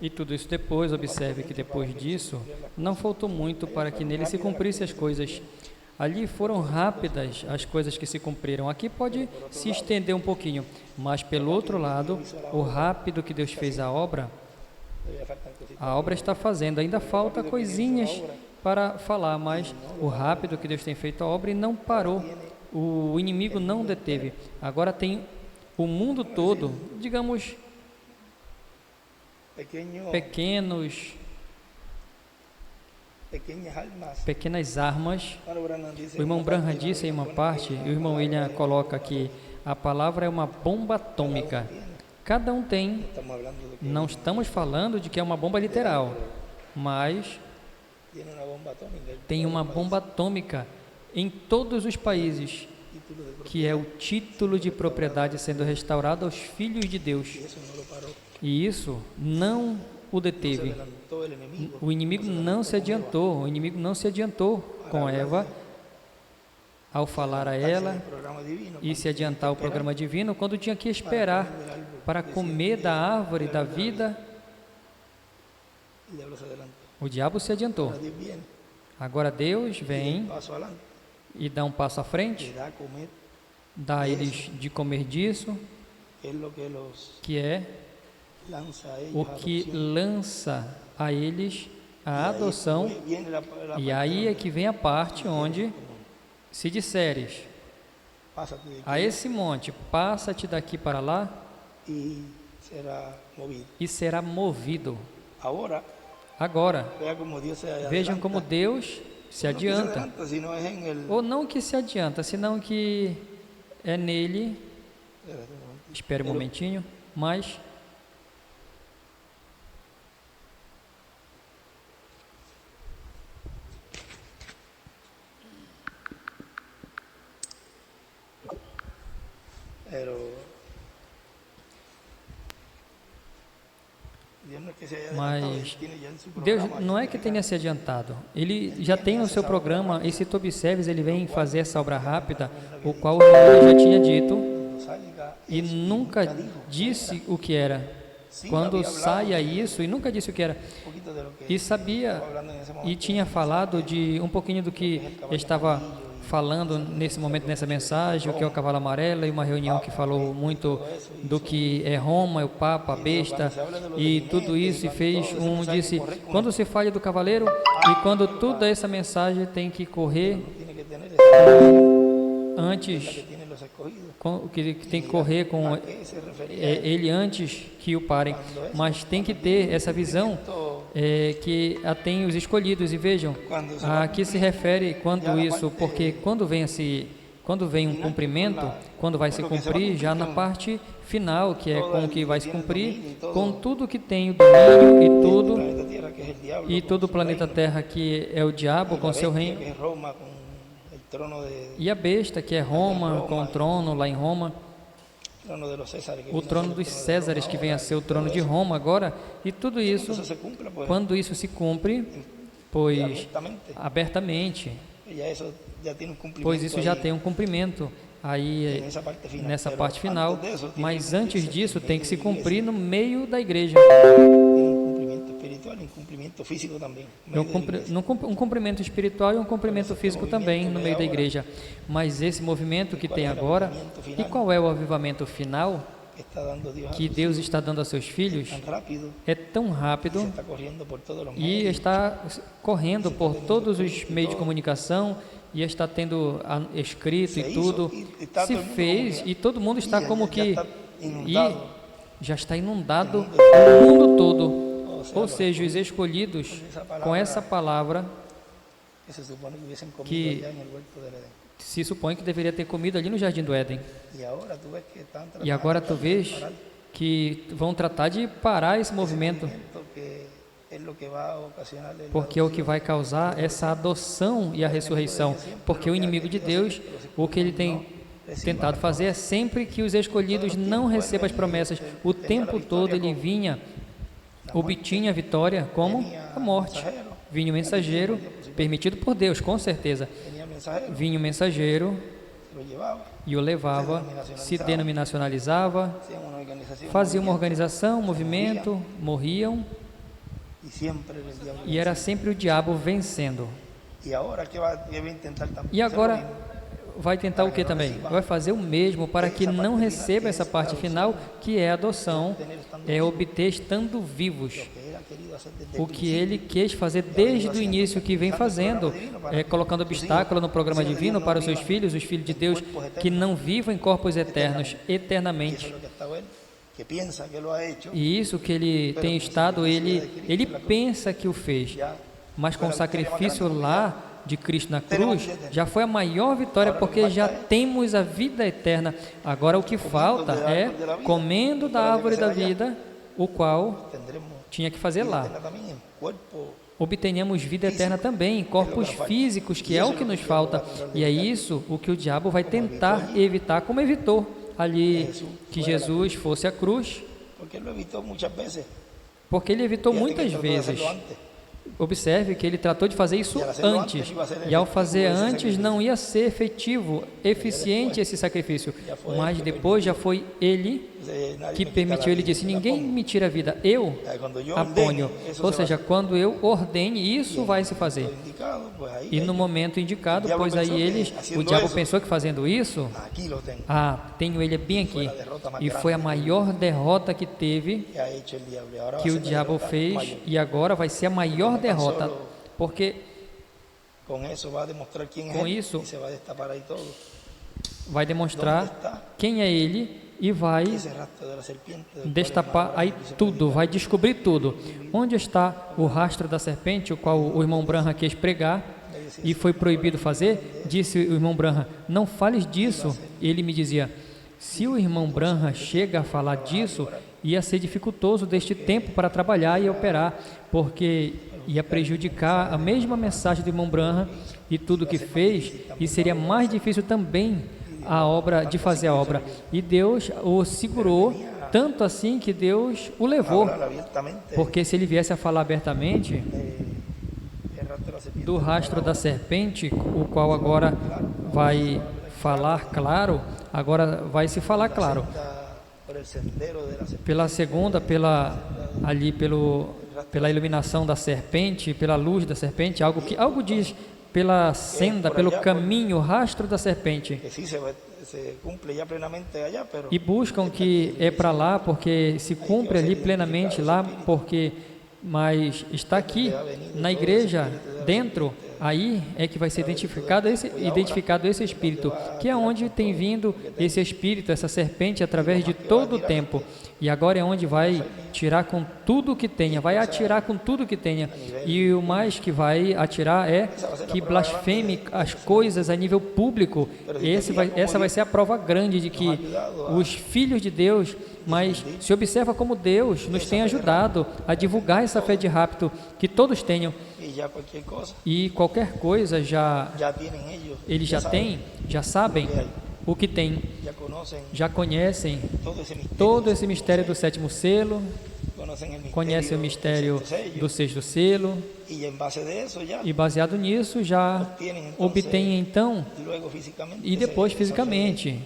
E tudo isso depois, observe que depois disso, não faltou muito para que nele se cumprisse as coisas. Ali foram rápidas as coisas que se cumpriram. Aqui pode se estender um pouquinho, mas pelo outro lado, o rápido que Deus fez a obra está fazendo. Ainda falta coisinhas para falar, mas o rápido que Deus tem feito a obra e não parou. O inimigo não deteve. Agora tem o mundo todo, digamos, pequenas armas. O irmão Branham disse em uma parte, e o irmão William coloca que a palavra é uma bomba atômica. Cada um tem, não estamos falando de que é uma bomba literal, mas tem uma bomba atômica em todos os países, que é o título de propriedade sendo restaurado aos filhos de Deus. E isso não o deteve. O inimigo não se adiantou com Eva ao falar a ela e se adiantar o programa divino, quando tinha que esperar para comer da árvore da vida. O diabo se adiantou. Agora Deus vem e dá um passo à frente, dá a eles de comer disso, que é o que lança a eles a adoção. E aí é que vem a parte onde se disseres a esse monte, passa-te daqui para lá, e será movido. Agora, vejam como Deus se adianta. Ou não que se adianta, senão que é nele. Espere um momentinho, mas Deus não é que tenha se adiantado, Ele já tem no seu programa, e se tu observes, Ele vem fazer essa obra rápida, o qual Ele já tinha dito, e nunca disse o que era. Quando saia isso, e nunca disse o que era, e sabia, e tinha falado de um pouquinho do que estava falando nesse momento, nessa mensagem, o que é o cavalo amarelo, e uma reunião que falou muito do que é Roma, é o Papa, a besta, e tudo isso, e disse, quando se fala do cavaleiro, e quando toda essa mensagem tem que correr antes, que tem que correr com ele antes que o parem, mas tem que ter essa visão que a tem os escolhidos. E vejam, a que se refere quando isso, porque quando vem um cumprimento, quando vai se cumprir, já na parte final, que é com o que vai se cumprir, com tudo que tem o domínio e todo o planeta Terra, que é o diabo com seu reino, e a besta, que é Roma, com o trono lá em Roma, o trono dos Césares, que vem a ser o trono de Roma agora, e tudo isso, quando isso se cumpre, pois abertamente, pois isso já tem um cumprimento aí nessa parte final, mas antes disso tem que se cumprir no meio da igreja. Um cumprimento espiritual e um cumprimento físico também no meio da igreja. Mas esse movimento que tem agora, e qual é o avivamento final que Deus está dando a seus filhos? É tão rápido e está correndo por todos os meios de comunicação, e está tendo escrito e tudo, se fez, e todo mundo está como que, e já está inundado o mundo todo. Ou seja, os escolhidos, com essa palavra, que se supõe que deveria ter comido ali no Jardim do Éden. E agora tu vês que vão tratar de parar esse movimento, porque é o que vai causar essa adoção e a ressurreição. Porque o inimigo de Deus, o que ele tem tentado fazer é sempre que os escolhidos não recebam as promessas. O tempo todo ele vinha, obtinha a vitória como a morte. Vinha o mensageiro, permitido por Deus, com certeza. Vinha o mensageiro e o levava, se denominacionalizava, fazia uma organização, um movimento, morriam, e era sempre o diabo vencendo. E agora vai tentar o que também? Vai fazer o mesmo para que não receba essa parte final, que é a adoção, é obter estando vivos. O que ele quis fazer desde o início, que vem fazendo, colocando obstáculo no programa divino para os seus filhos, os filhos de Deus, que não vivam em corpos eternos, eternamente. E isso que ele tem estado, ele pensa que o fez, mas com o sacrifício lá de Cristo na cruz, já foi a maior vitória, porque já temos a vida eterna. Agora o que falta é comendo da árvore da vida, o qual tinha que fazer lá. Obtenhamos vida eterna também, em corpos físicos, que é o que nos falta. E é isso o que o diabo vai tentar evitar, como evitou ali que Jesus fosse à cruz, porque ele evitou muitas vezes. Observe que ele tratou de fazer isso antes, e ao fazer antes não ia ser efetivo, eficiente esse sacrifício, mas depois já foi ele que permitiu. Ele disse: ninguém me tira a vida, eu a ponho. Ou seja, quando eu ordene, isso vai se fazer. E no momento indicado, pois aí o diabo pensou que fazendo isso, tenho ele bem aqui. E foi a maior derrota que teve, que o diabo fez, e agora vai ser a maior derrota, porque com isso vai demonstrar quem é ele, e vai destapar aí tudo, vai descobrir tudo. Onde está o rastro da serpente, o qual o irmão Branham quis pregar e foi proibido fazer? Disse o irmão Branham: não fales disso. Ele me dizia: se o irmão Branham chega a falar disso, ia ser dificultoso deste tempo para trabalhar e operar, porque ia prejudicar a mesma mensagem do irmão Branham e tudo que fez, e seria mais difícil também de fazer a obra. E Deus o segurou, tanto assim que Deus o levou, porque se ele viesse a falar abertamente do rastro da serpente, o qual agora vai falar claro, agora vai se falar claro, pela segunda, pela iluminação da serpente, pela luz da serpente, algo diz, pela senda, pelo caminho, rastro da serpente. E buscam que é para lá, porque se cumpre ali plenamente lá, mas está aqui na igreja, dentro, aí é que vai ser identificado esse Espírito, que é onde tem vindo esse Espírito, essa serpente, através de todo o tempo. E agora é onde vai tirar com tudo que tenha, vai atirar com tudo que tenha. E o mais que vai atirar é que blasfeme as coisas a nível público. Essa vai ser a prova grande de que os filhos de Deus, mas se observa como Deus nos tem ajudado a divulgar essa fé de rapto, que todos tenham. E qualquer coisa eles já têm, já sabem o que tem, já conhecem todo esse mistério do sétimo selo, conhecem o mistério do sexto selo, e baseado nisso já obtêm então, e depois fisicamente,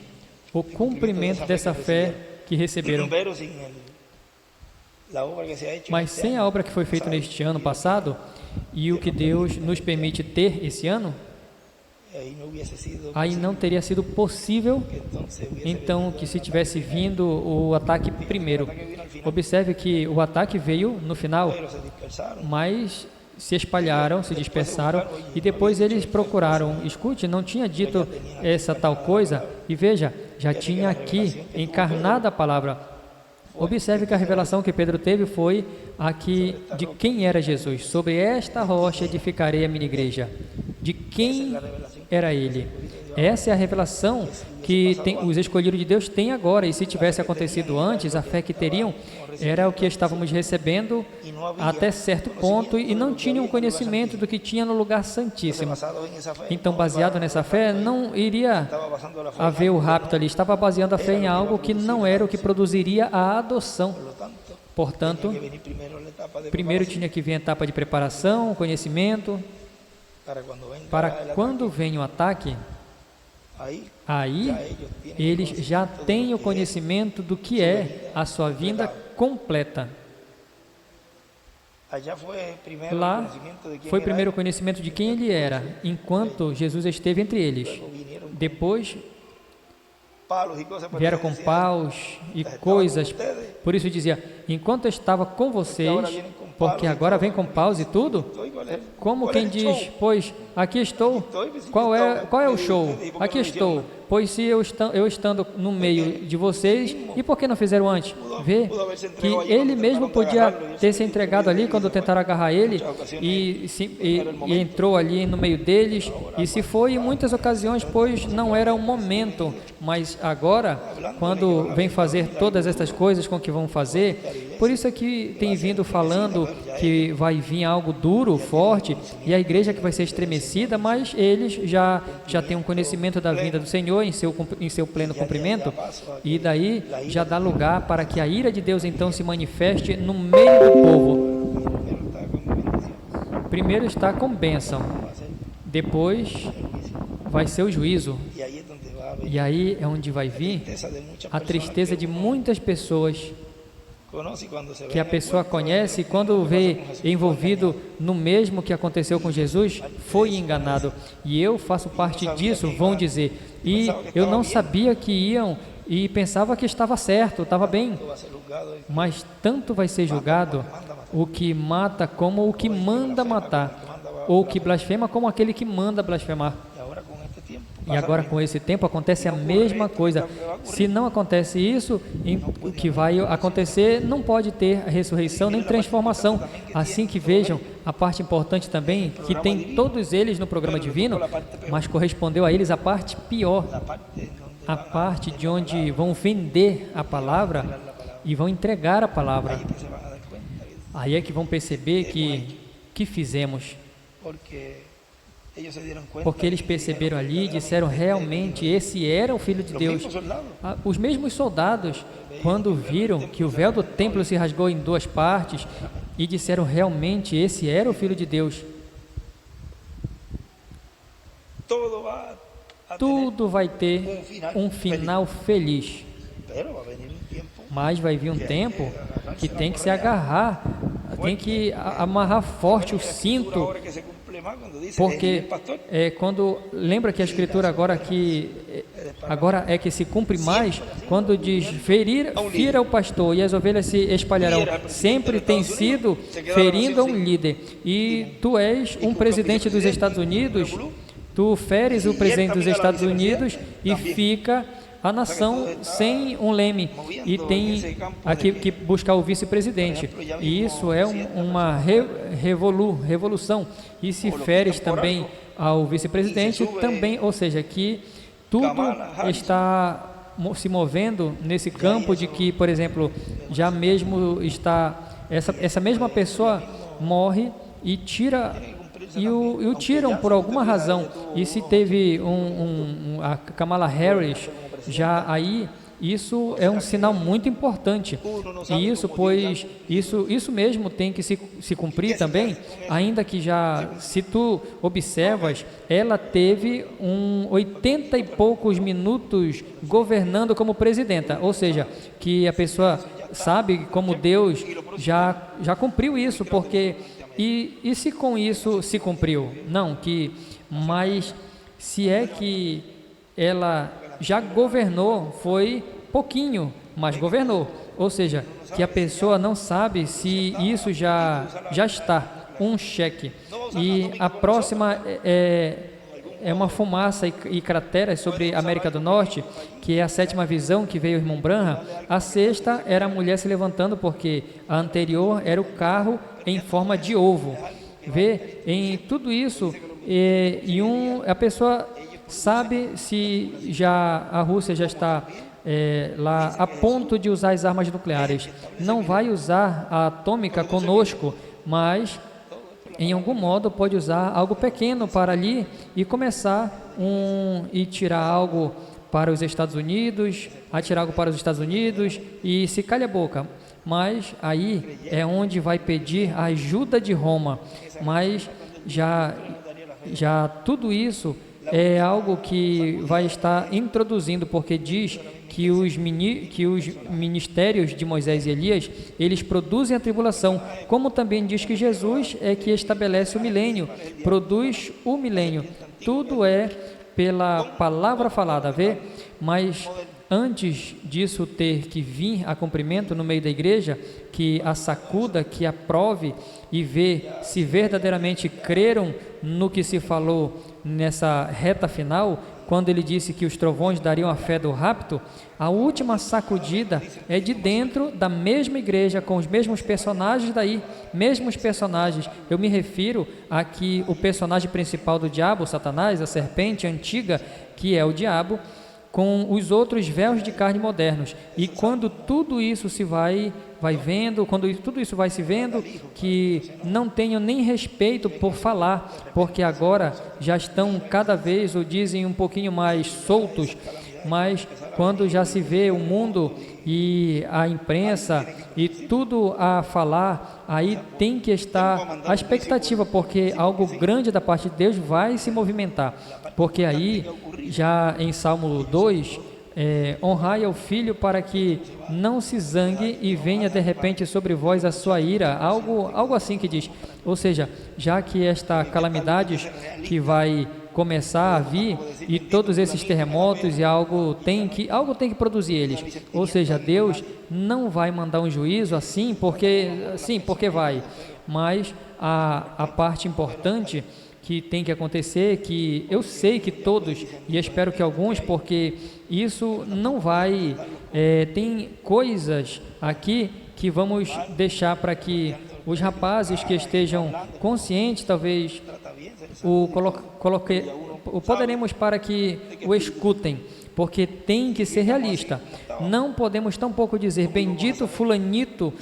o cumprimento dessa fé que receberam. Mas sem a obra que foi feita neste ano passado, e o que Deus nos permite ter esse ano, aí não teria sido possível, então, que se tivesse vindo o ataque primeiro. Observe que o ataque veio no final, mas se espalharam, se dispersaram, e depois eles procuraram. Escute, não tinha dito essa tal coisa, e veja, já tinha aqui encarnada a palavra. Observe que a revelação que Pedro teve foi aqui de quem era Jesus. Sobre esta rocha edificarei a minha igreja. De quem era ele? Essa é a revelação que os escolhidos de Deus têm agora, e se tivesse acontecido antes, a fé que teriam era o que estávamos recebendo até certo ponto, e não tinham conhecimento do que tinha no lugar santíssimo. Então, baseado nessa fé, não iria haver o rapto ali, estava baseando a fé em algo que não era o que produziria a adoção. Portanto, primeiro tinha que vir a etapa de preparação, conhecimento, para quando vem o ataque, Aí eles já têm o conhecimento do que é a sua vinda completa. Lá foi primeiro o conhecimento de quem ele era, enquanto Jesus esteve entre eles. Depois vieram com paus e coisas. Por isso dizia, enquanto eu estava com vocês, porque agora vem com paus e tudo, como quem diz, pois aqui estou, qual é o show? Aqui estou, pois se eu estando no meio de vocês, e por que não fizeram antes? Vê que ele mesmo podia ter se entregado ali quando tentaram agarrar ele, e entrou ali no meio deles, e se foi em muitas ocasiões, pois não era o momento, mas agora, quando vem fazer todas estas coisas com que vão fazer, por isso é que tem vindo falando que vai vir algo duro, forte, e a igreja que vai ser estremecida, mas eles já têm um conhecimento da vinda do Senhor em seu pleno cumprimento, e daí já dá lugar para que a ira de Deus então se manifeste no meio do povo. Primeiro está com bênção, depois vai ser o juízo, e aí é onde vai vir a tristeza de muitas pessoas, que a pessoa conhece e quando vê envolvido no mesmo que aconteceu com Jesus, foi enganado. E eu faço parte disso, vão dizer. E eu não sabia que iam e pensava que estava certo, estava bem. Mas tanto vai ser julgado o que mata como o que manda matar, ou o que blasfema como aquele que manda blasfemar. E agora com esse tempo acontece a mesma coisa. Se não acontece isso, o que vai acontecer não pode ter ressurreição nem transformação. Assim que vejam a parte importante também, que tem todos eles no programa divino, mas correspondeu a eles a parte pior, a parte de onde vão vender a palavra e vão entregar a palavra. Aí é que vão perceber que fizemos. Porque eles perceberam ali e disseram realmente esse era o Filho de Deus. Os mesmos soldados, quando viram que o véu do templo se rasgou em duas partes e disseram realmente esse era o Filho de Deus. Tudo vai ter um final feliz. Mas vai vir um tempo que tem que se agarrar, tem que amarrar forte o cinto. Porque quando lembra que a escritura agora é que se cumpre mais quando diz fira o pastor e as ovelhas se espalharão, sempre tem sido ferindo a um líder, e tu és um presidente dos Estados Unidos, tu feres o presidente dos Estados Unidos e fica a nação sem um leme, e tem aqui que buscar o vice-presidente, e isso é uma revolução, e se feres também ao vice-presidente também, ou seja, que tudo está se movendo nesse campo de que, por exemplo, já mesmo está, essa mesma pessoa morre e o tiram por alguma razão, e se teve a Kamala Harris, já aí, isso é um sinal muito importante, e isso mesmo tem que se cumprir também, ainda que já, se tu observas, ela teve 80 e poucos minutos governando como presidenta, ou seja, que a pessoa sabe como Deus já cumpriu isso, porque, e se com isso se cumpriu? Não, mas se é que ela já governou, foi pouquinho, mas governou. Ou seja, que a pessoa não sabe se isso já está, um cheque. E a próxima é uma fumaça e crateras sobre a América do Norte, que é a sétima visão que veio o irmão Branham. A sexta era a mulher se levantando, porque a anterior era o carro em forma de ovo. Vê, em tudo isso, a pessoa sabe se já a Rússia já está lá a ponto de usar as armas nucleares. Não vai usar a atômica conosco, mas em algum modo pode usar algo pequeno para ali e começar e tirar algo para os Estados Unidos, atirar algo para os Estados Unidos e se calha a boca. Mas aí é onde vai pedir a ajuda de Roma. Mas já tudo isso é algo que vai estar introduzindo, porque diz que os ministérios de Moisés e Elias, eles produzem a tribulação, como também diz que Jesus é que estabelece o milênio, produz o milênio. Tudo é pela palavra falada, vê? Mas antes disso ter que vir a cumprimento no meio da igreja, que a sacuda, que aprove e vê se verdadeiramente creram no que se falou nessa reta final, quando ele disse que os trovões dariam a fé do rapto, a última sacudida é de dentro da mesma igreja, com os mesmos personagens daí, mesmos personagens. Eu me refiro a que o personagem principal do diabo, Satanás, a serpente antiga, que é o diabo, com os outros véus de carne modernos. E quando tudo isso se vai vendo, quando tudo isso vai se vendo, que não tenham nem respeito por falar, porque agora já estão cada vez, ou dizem um pouquinho mais soltos, mas quando já se vê o mundo e a imprensa e tudo a falar, aí tem que estar a expectativa, porque algo grande da parte de Deus vai se movimentar, porque aí, já em Salmo 2, honrai ao filho para que não se zangue e venha de repente sobre vós a sua ira, algo assim que diz, ou seja, já que esta calamidade que vai começar a vir e todos esses terremotos e algo tem que produzir eles, ou seja, Deus não vai mandar um juízo assim porque vai, mas a parte importante que tem que acontecer, que eu sei que todos, e espero que alguns, porque isso não vai, tem coisas aqui que vamos deixar para que os rapazes que estejam conscientes, talvez poderemos para que o escutem, porque tem que ser realista. Não podemos tampouco dizer, bendito fulanito,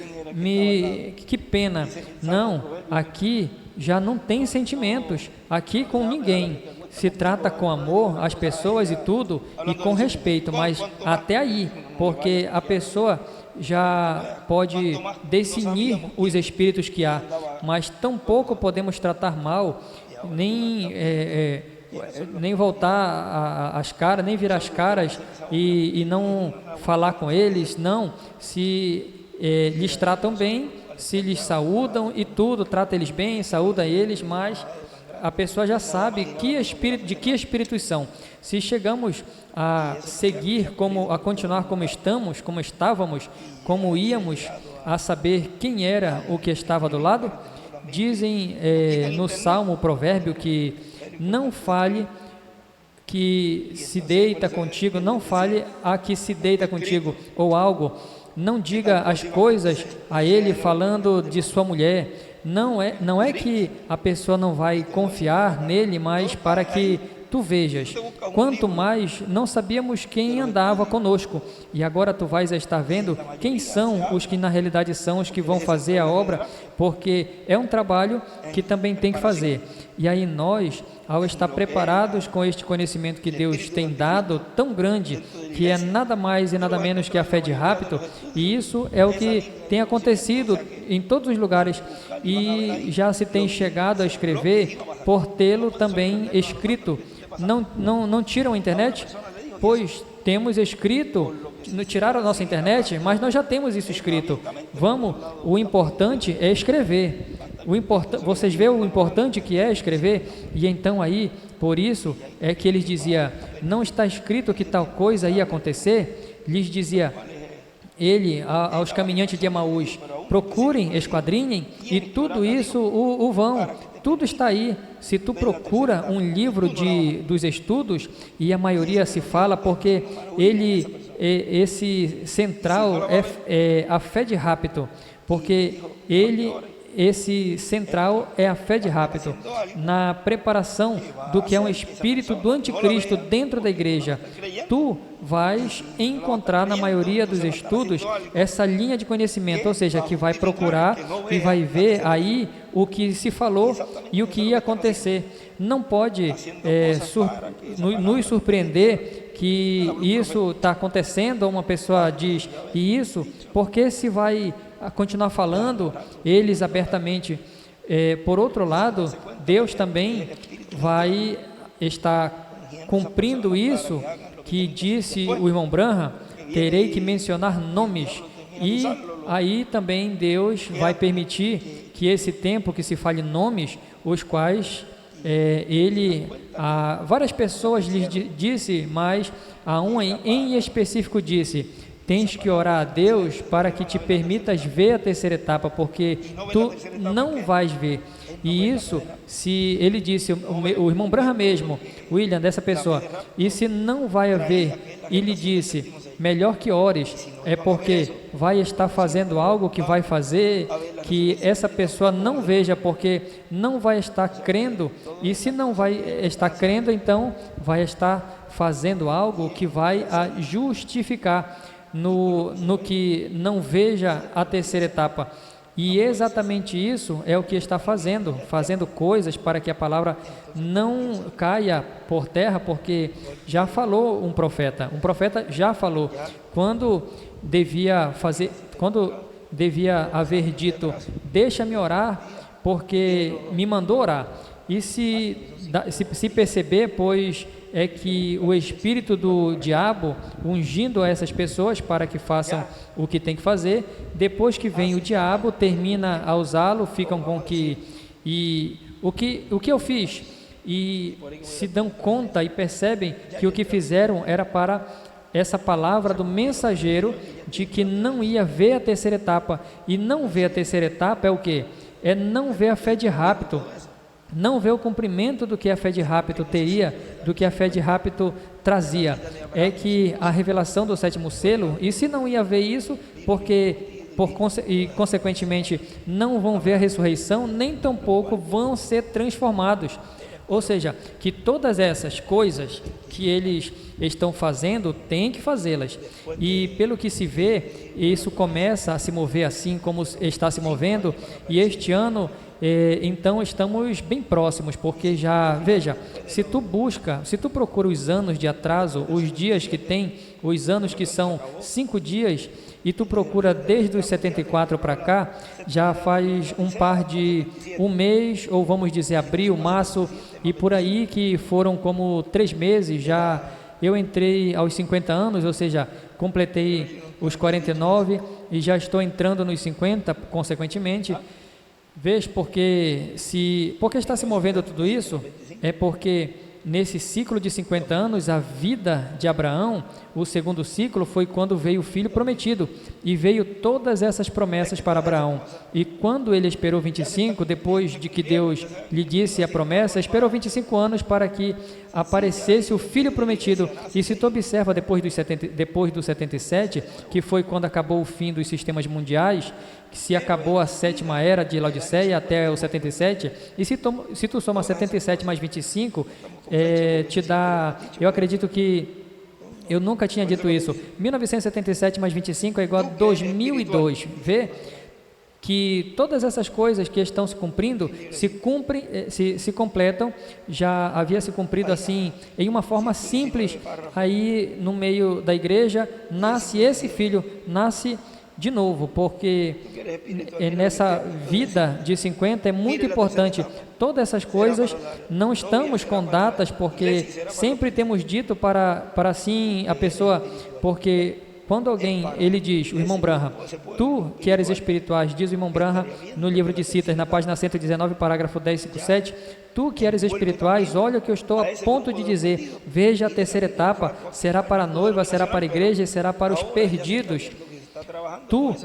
que pena. Não, aqui já não tem sentimentos, aqui com ninguém. Se trata com amor as pessoas e tudo, e com respeito, mas até aí, porque a pessoa já pode definir os espíritos que há, mas tampouco podemos tratar mal, nem voltar as caras, nem virar as caras e não falar com eles, não. Se lhes tratam bem, se lhes saúdam e tudo, trata eles bem, saúda eles, mas a pessoa já sabe de que espíritos são. Se chegamos a seguir, a continuar como estávamos, como íamos, a saber quem era o que estava do lado, dizem no Salmo, o provérbio, que não fale que se deita contigo, não fale a que se deita contigo, ou algo, não diga as coisas a ele falando de sua mulher. Não é que a pessoa não vai confiar nele, mas para que tu vejas, quanto mais não sabíamos quem andava conosco, e agora tu vais estar vendo quem são os que na realidade são os que vão fazer a obra, porque é um trabalho que também tem que fazer. E aí nós, ao estar preparados com este conhecimento que Deus tem dado, tão grande, que é nada mais e nada menos que a fé de rapto, e isso é o que tem acontecido em todos os lugares, e já se tem chegado a escrever por tê-lo também escrito. Não tiram a internet? Pois temos escrito, tiraram a nossa internet, mas nós já temos isso escrito. O importante é escrever. Vocês veem o importante que é escrever? E então aí, por isso é que eles diziam, não está escrito que tal coisa ia acontecer? Lhes dizia ele aos caminhantes de Emaús, procurem, esquadrinhem, e tudo isso o vão. Tudo está aí. Se tu procura um livro dos estudos, e a maioria se fala, porque esse central é a fé de rapto, porque esse central é a fé de rapto, na preparação do que é um espírito do anticristo dentro da igreja. Tu vais encontrar na maioria dos estudos essa linha de conhecimento, ou seja, que vai procurar e vai ver aí o que se falou e o que ia acontecer. Não pode nos surpreender que isso está acontecendo, ou uma pessoa diz, e isso, porque se vai continuar falando eles abertamente. Por outro lado, Deus também vai estar cumprindo isso que disse o irmão Branham, terei que mencionar nomes. E aí também Deus vai permitir que esse tempo que se fale nomes, os quais a várias pessoas lhes disse, mas a um em específico disse: tens que orar a Deus para que te permitas ver a terceira etapa, porque tu não vais ver. E isso, se ele disse, o irmão Branham mesmo, William, dessa pessoa, e se não vai haver, e lhe disse, melhor que ores, é porque vai estar fazendo algo que vai fazer que essa pessoa não veja, porque não vai estar crendo, e se não vai estar crendo, então vai estar fazendo algo que vai a justificar no que não veja a terceira etapa. E exatamente isso é o que está fazendo coisas para que a palavra não caia por terra, porque já falou um profeta já falou, quando devia haver dito, deixa-me orar, porque me mandou orar. E se perceber, pois é que o espírito do diabo ungindo a essas pessoas para que façam o que tem que fazer, depois que vem o diabo, termina a usá-lo, ficam com que o que eu fiz, e se dão conta e percebem que o que fizeram era para essa palavra do mensageiro de que não ia ver a terceira etapa. E não ver a terceira etapa é o quê? É não ver a fé de rapto, não ver o cumprimento do que a fé de rapto teria, do que a fé de rapto trazia. É que a revelação do sétimo selo, e se não ia ver isso, consequentemente não vão ver a ressurreição, nem tampouco vão ser transformados. Ou seja, que todas essas coisas que eles estão fazendo, têm que fazê-las. E pelo que se vê, isso começa a se mover assim como está se movendo, e este ano, então estamos bem próximos, porque já, veja, se tu procura os anos de atraso, os dias que tem, os anos que são 5 dias, e tu procura desde os 74 para cá, já faz um par de um mês, ou vamos dizer abril, março, e por aí que foram como 3 meses, já eu entrei aos 50 anos, ou seja, completei os 49 e já estou entrando nos 50, consequentemente. Veja, porque está se movendo tudo isso, é porque nesse ciclo de 50 anos, a vida de Abraão, o segundo ciclo foi quando veio o filho prometido, e veio todas essas promessas para Abraão. E quando ele esperou 25, depois de que Deus lhe disse a promessa, esperou 25 anos para que aparecesse o filho prometido. E se tu observa depois do 77, que foi quando acabou o fim dos sistemas mundiais, que se acabou a sétima era de Laodiceia até o 77, e se tu soma 77 mais 25, te dá, eu acredito que, eu nunca tinha dito isso, 1977 mais 25 é igual a 2002, vê? Que todas essas coisas que estão se cumprindo, se completam, já havia se cumprido assim, em uma forma simples, aí no meio da igreja, nasce esse filho, nasce de novo, porque nessa vida de 50 é muito importante, todas essas coisas, não estamos com datas, porque sempre temos dito para assim a pessoa, porque quando alguém, ele diz, o irmão Branham, tu que eres espirituais, diz o irmão Branham no livro de Citas, na página 119, parágrafo 1057, tu que eres espirituais, olha o que eu estou a ponto de dizer, veja a terceira etapa, será para a noiva, será para a igreja e será para os perdidos. Tu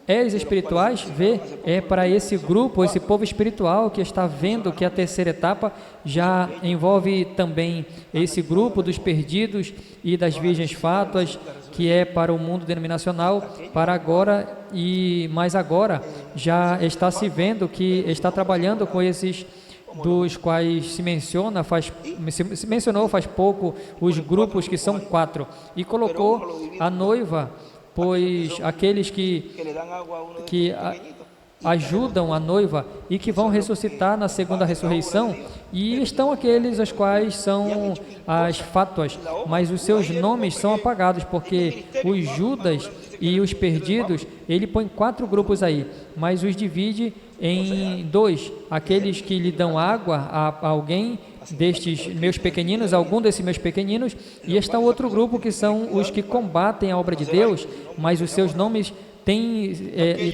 és espirituais, vê, é para esse grupo, esse povo espiritual que está vendo que a terceira etapa já envolve também esse grupo dos perdidos e das virgens fátuas, que é para o mundo denominacional, para agora, e mais agora já está se vendo que está trabalhando com esses dos quais se mencionou faz pouco os grupos que são 4, e colocou a noiva, pois aqueles que ajudam a noiva e que vão ressuscitar na segunda ressurreição, e estão aqueles os quais são as fátuas, mas os seus nomes são apagados, porque os Judas e os perdidos, ele põe 4 grupos aí, mas os divide em 2, aqueles que lhe dão água a alguém destes meus pequeninos, algum desses meus pequeninos, e está outro grupo que são os que combatem a obra de Deus, mas os seus nomes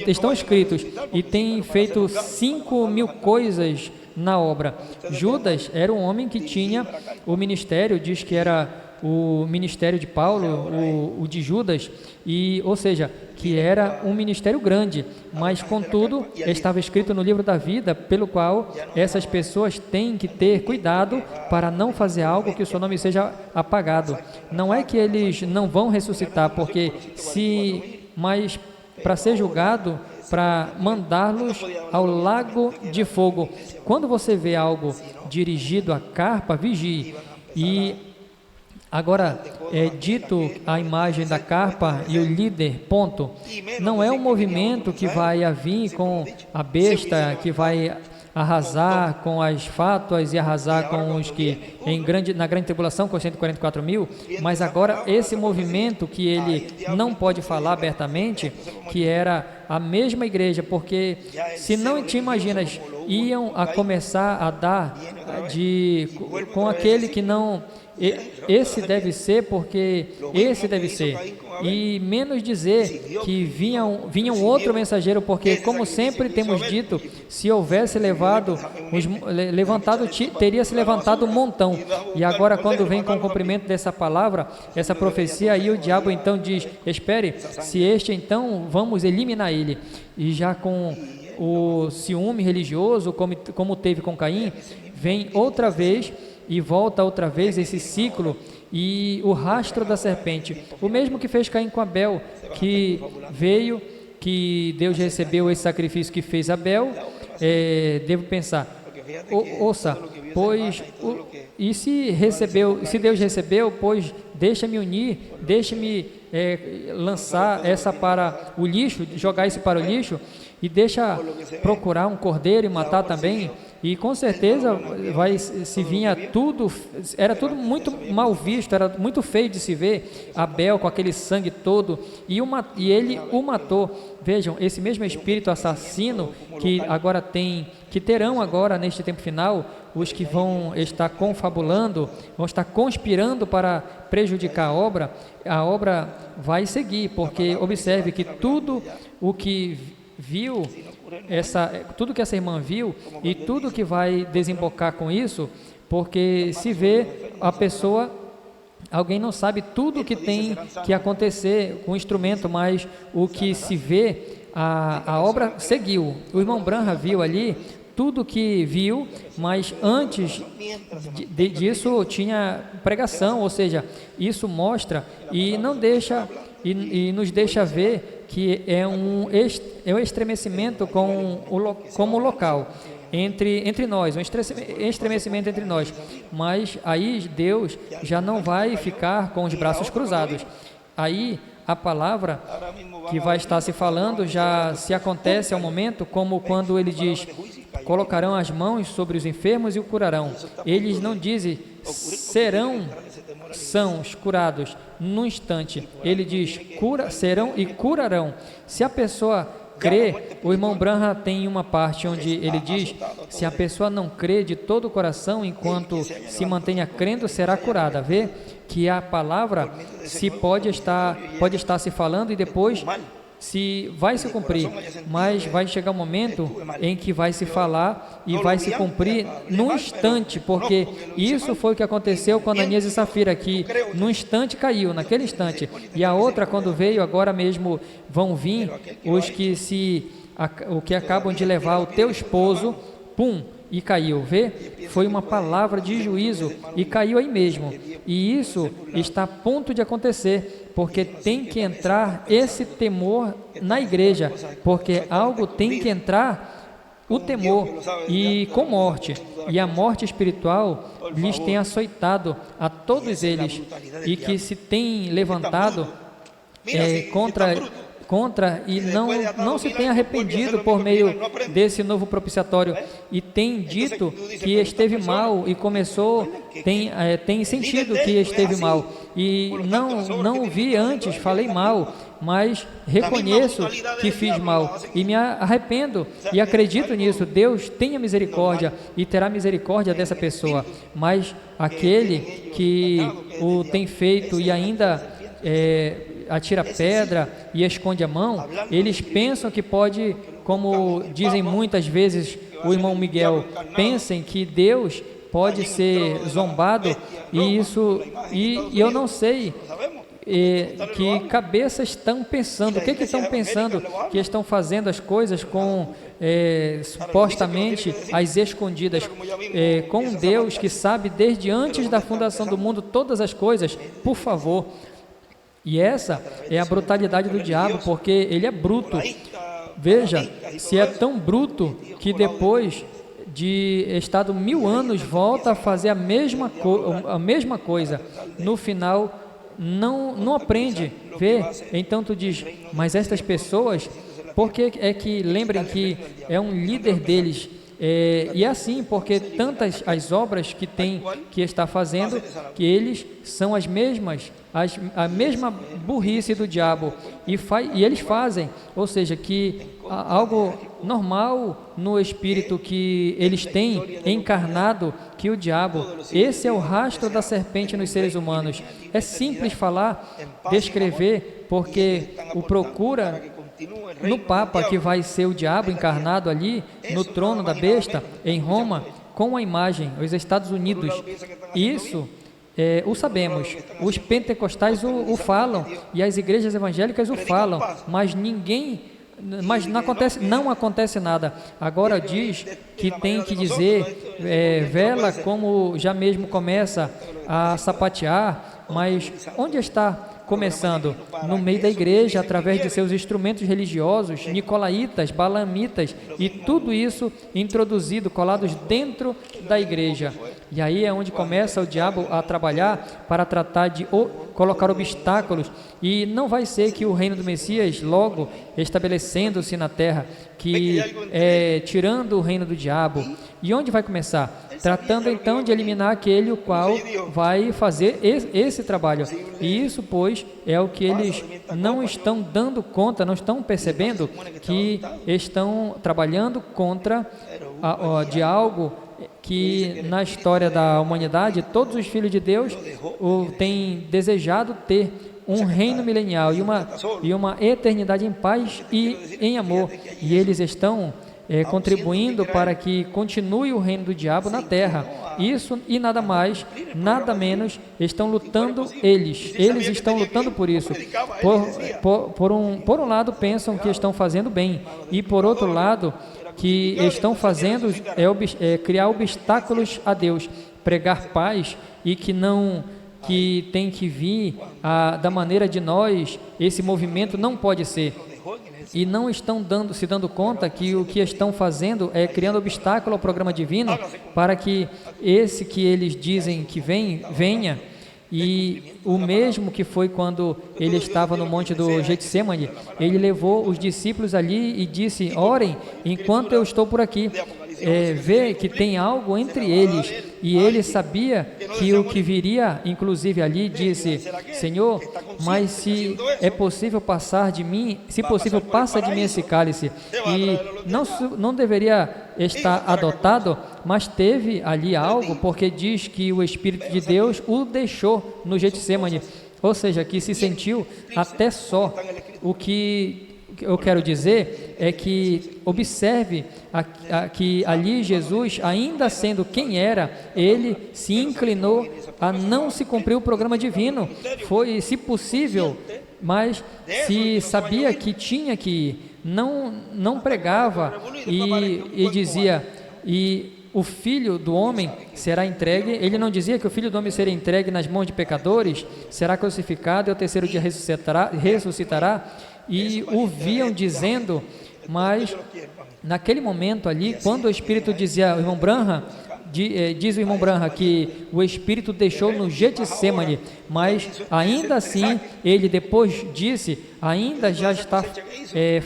estão escritos e têm feito 5.000 coisas na obra. Judas era um homem que tinha o ministério, diz que era o ministério de Paulo, o de Judas, ou seja, que era um ministério grande, mas contudo estava escrito no livro da vida, pelo qual essas pessoas têm que ter cuidado para não fazer algo que o seu nome seja apagado. Não é que eles não vão ressuscitar, mas para ser julgado, para mandá-los ao lago de fogo. Quando você vê algo dirigido à carpa, vigie. E agora é dito a imagem da carpa e o líder, ponto. Não é um movimento que vai vir com a besta, que vai arrasar com as fátuas e arrasar com os que na grande tribulação, com os 144.000, mas agora esse movimento que ele não pode falar abertamente, que era a mesma igreja, porque se não te imaginas, iam a começar a dar com aquele que não... Esse deve ser, porque esse deve ser, e menos dizer que vinha um outro mensageiro, porque como sempre temos dito, se houvesse teria se levantado um montão, e agora quando vem com o cumprimento dessa palavra, essa profecia, aí o diabo então diz, espere, se este então, vamos eliminar ele, e já com o ciúme religioso, como teve com Caim, vem outra vez, e volta outra vez esse ciclo e o rastro da serpente, o mesmo que fez Caim com Abel, que veio, que Deus recebeu esse sacrifício que fez Abel. Devo pensar, ouça, pois, se Deus recebeu, pois deixa-me unir, deixa-me lançar essa para o lixo, jogar isso para o lixo, e deixa procurar um cordeiro e matar também. E com certeza era tudo muito mal visto, era muito feio de se ver, Abel com aquele sangue todo, e ele o matou. Vejam, esse mesmo espírito assassino que terão agora neste tempo final, os que vão estar confabulando, vão estar conspirando para prejudicar a obra vai seguir, porque observe que tudo o que viu, tudo que essa irmã viu e tudo que vai desembocar com isso, porque se vê a pessoa, alguém não sabe tudo o que tem que acontecer com o instrumento, mas o que se vê, a obra seguiu. O irmão Branham viu ali tudo que viu, mas antes disso tinha pregação, ou seja, isso mostra e não deixa e nos deixa ver que é um estremecimento como local entre nós, um estremecimento entre nós, mas aí Deus já não vai ficar com os braços cruzados. Aí a palavra que vai estar se falando já se acontece ao momento, como quando ele diz, colocarão as mãos sobre os enfermos e o curarão. Eles não dizem são curados no instante. Ele diz serão e curarão. Se a pessoa crê, o irmão Branham tem uma parte onde ele diz, se a pessoa não crê de todo o coração, enquanto se mantenha crendo, será curada. Vê que a palavra pode estar se falando e depois se vai se cumprir, mas vai chegar um momento em que vai se falar e vai se cumprir num instante, porque isso foi o que aconteceu com Ananias e Safira, que num instante caiu, naquele instante, e a outra quando veio, agora mesmo vão vir os que acabam de levar o teu esposo, pum, e caiu, vê? Foi uma palavra de juízo e caiu aí mesmo, e isso está a ponto de acontecer, porque tem que entrar esse temor na igreja, porque algo tem que entrar, o temor, e com morte, e a morte espiritual lhes tem açoitado a todos eles, e que se tem levantado contra e não se tem arrependido por meio desse novo propiciatório, e tem dito que esteve mal e tem sentido que esteve mal, e não vi antes, falei mal, mas reconheço que fiz mal e me arrependo e acredito nisso. Deus tenha misericórdia e terá misericórdia dessa pessoa, mas aquele que o tem feito e ainda atira pedra e esconde a mão, eles pensam que pode, como dizem muitas vezes o irmão Miguel, pensem que Deus pode ser zombado, e eu não sei que cabeças estão pensando, o que estão pensando, que estão fazendo as coisas com supostamente as escondidas, com um Deus que sabe desde antes da fundação do mundo todas as coisas. Por favor. E essa é a brutalidade do diabo, porque ele é bruto. Veja, se é tão bruto que depois de estado 1000 anos volta a fazer a mesma coisa, no final não aprende, vê? Então tu diz, mas estas pessoas, porque é que lembrem que é um líder deles, e é assim, porque tantas as obras que está fazendo, que eles são as mesmas, a mesma burrice do diabo, e eles fazem, ou seja, que algo normal no espírito que eles têm encarnado, que o diabo, esse é o rastro da serpente nos seres humanos. É simples falar, descrever, porque o procura no Papa, que vai ser o diabo encarnado ali no trono da besta em Roma, com a imagem, os Estados Unidos. Isso o sabemos, os pentecostais o falam e as igrejas evangélicas o falam, mas não acontece nada. Agora diz que tem que dizer, vela, como já mesmo começa a sapatear, mas onde está começando? No meio da igreja, através de seus instrumentos religiosos, nicolaítas, balamitas, e tudo isso introduzido, colados dentro da igreja. E aí é onde começa o diabo a trabalhar para tratar de colocar obstáculos, e não vai ser que o reino do Messias, logo estabelecendo-se na terra, que tirando o reino do diabo. E onde vai começar? Tratando então de eliminar aquele o qual vai fazer esse trabalho. E isso, pois, é o que eles não estão dando conta, não estão percebendo, que estão trabalhando contra de algo que na história da humanidade todos os filhos de Deus têm desejado ter um reino milenial e uma eternidade em paz e em amor, e eles estão contribuindo para que continue o reino do diabo na terra. Isso e nada mais, nada menos, estão lutando eles estão lutando por isso. Por um lado pensam que estão fazendo bem, e por outro lado que estão fazendo criar obstáculos a Deus, pregar paz, e que tem que vir da maneira de nós. Esse movimento não pode ser, e não estão se dando conta que o que estão fazendo é criando obstáculo ao programa divino, para que esse que eles dizem que venha. E o mesmo que foi quando ele estava no monte do Getsemane, ele levou os discípulos ali e disse, orem enquanto eu estou por aqui. Vê que tem algo entre eles, e ele sabia que o que viria, inclusive ali disse, Senhor, mas se é possível passar de mim, se possível passa de mim esse cálice, e não deveria estar adotado, mas teve ali algo, porque diz que o Espírito de Deus o deixou no Getsemane, ou seja, que se sentiu até só. O que eu quero dizer é que observe que ali Jesus, ainda sendo quem era, ele se inclinou a não se cumprir o programa divino. Foi, se possível, mas se sabia que tinha que ir, não pregava e dizia, e o Filho do Homem será entregue. Ele não dizia que o Filho do Homem seria entregue nas mãos de pecadores, será crucificado e ao terceiro dia ressuscitará. E o viam dizendo, mas naquele momento ali, quando o Espírito dizia, o irmão Branham, diz o irmão Branham que o Espírito deixou no Getsemane, mas ainda assim, ele depois disse, ainda já está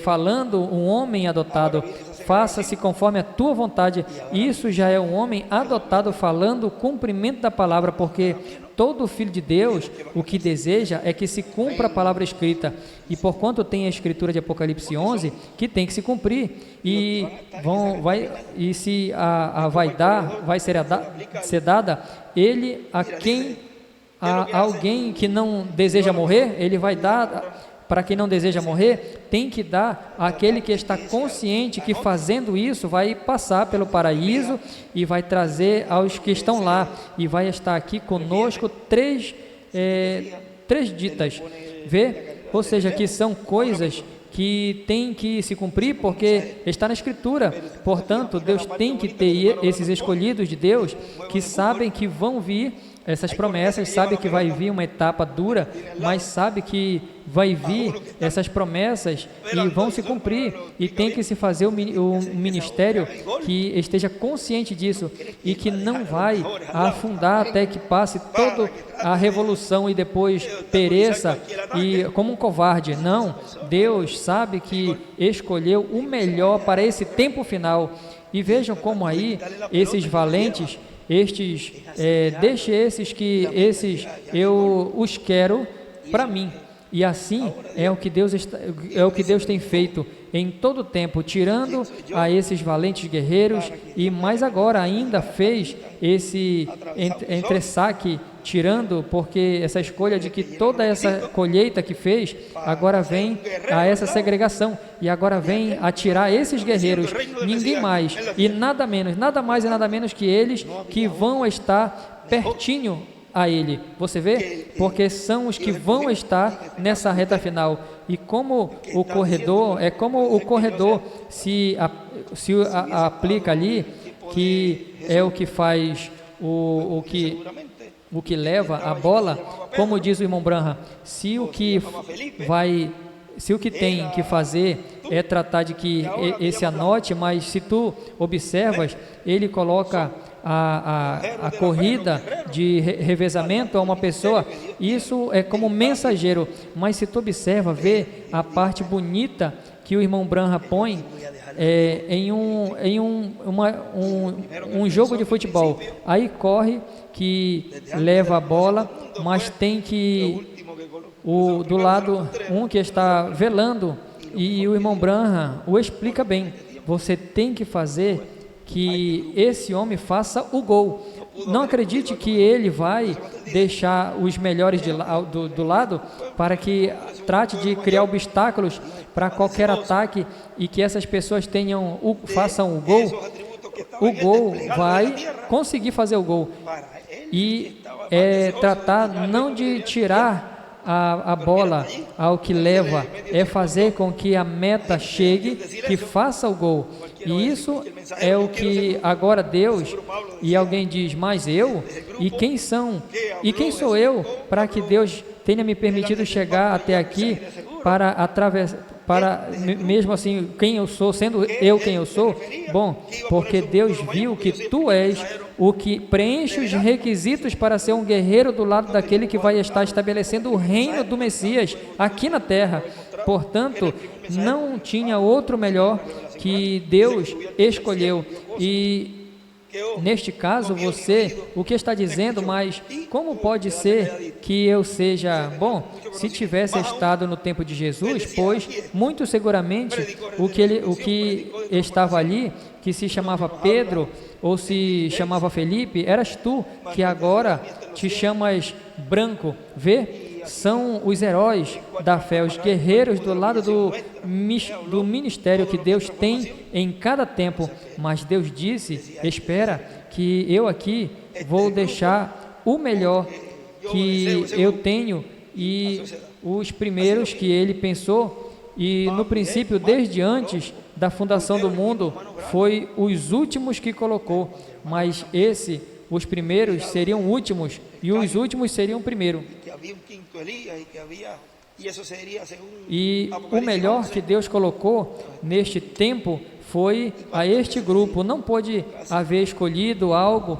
falando um homem adotado, faça-se conforme a tua vontade. Isso já é um homem adotado falando o cumprimento da palavra, porque todo filho de Deus, o que deseja é que se cumpra a palavra escrita. E porquanto tem a escritura de Apocalipse 11, que tem que se cumprir. E se vai ser dada, a alguém que não deseja morrer, ele vai dar. Para quem não deseja morrer, tem que dar àquele que está consciente que fazendo isso vai passar pelo paraíso e vai trazer aos que estão lá e vai estar aqui conosco três ditas. Vê? Ou seja, que são coisas que tem que se cumprir porque está na Escritura. Portanto, Deus tem que ter esses escolhidos de Deus que sabem que vão vir essas promessas, sabe que vai vir uma etapa dura, mas sabe que vai vir essas promessas e vão se cumprir, e tem que se fazer o ministério que esteja consciente disso e que não vai afundar até que passe toda a revolução e depois pereça e como um covarde. Não, Deus sabe que escolheu o melhor para esse tempo final. E vejam como aí esses valentes, deixe esses eu os quero para mim. E assim é o que Deus tem feito em todo o tempo, tirando a esses valentes guerreiros, e mais agora ainda fez esse entre-saque, tirando, porque essa escolha de que toda essa colheita que fez, agora vem a essa segregação, e agora vem a tirar esses guerreiros, ninguém mais, e nada mais e nada menos que eles que vão estar pertinho a Ele. Você vê? Porque são os que vão estar nessa reta final. E como o corredor se aplica ali, que é o que faz o que leva a bola, como diz o irmão Branham, se o que tem que fazer é tratar de que esse anote, mas se tu observas, ele coloca a corrida de revezamento a uma pessoa, isso é como mensageiro, mas se tu observa, vê a parte bonita que o irmão Branham põe em um jogo de futebol, aí corre que leva a bola, mas tem que do lado que está velando, e o irmão Branham o explica bem, você tem que fazer que esse homem faça o gol. Não acredite que ele vai deixar os melhores do lado para que trate de criar obstáculos para qualquer ataque e que essas pessoas façam o gol. O gol vai conseguir fazer o gol. E tratar não de tirar a bola ao que leva, é fazer com que a meta chegue, que faça o gol. E isso é o que agora Deus, e alguém diz, mas eu? E quem sou eu para que Deus tenha me permitido chegar até aqui para mesmo assim, quem eu sou, sendo eu quem eu sou? Bom, porque Deus viu que tu és o que preenche os requisitos para ser um guerreiro do lado daquele que vai estar estabelecendo o reino do Messias aqui na terra. Portanto, não tinha outro melhor que Deus escolheu. E neste caso, o que está dizendo, mas como pode ser que eu seja, bom, se tivesse estado no tempo de Jesus, pois muito seguramente o que estava ali, que se chamava Pedro ou se chamava Felipe, eras tu, que agora te chamas branco. Vê? São os heróis da fé, os guerreiros do lado do ministério que Deus tem em cada tempo. Mas Deus disse, espera que eu aqui vou deixar o melhor que eu tenho, e os primeiros que Ele pensou, e no princípio, desde antes da fundação do mundo, foi os últimos que colocou, mas os primeiros seriam últimos, e os últimos seriam primeiro. E o melhor que Deus colocou neste tempo foi a este grupo. Não pôde haver escolhido algo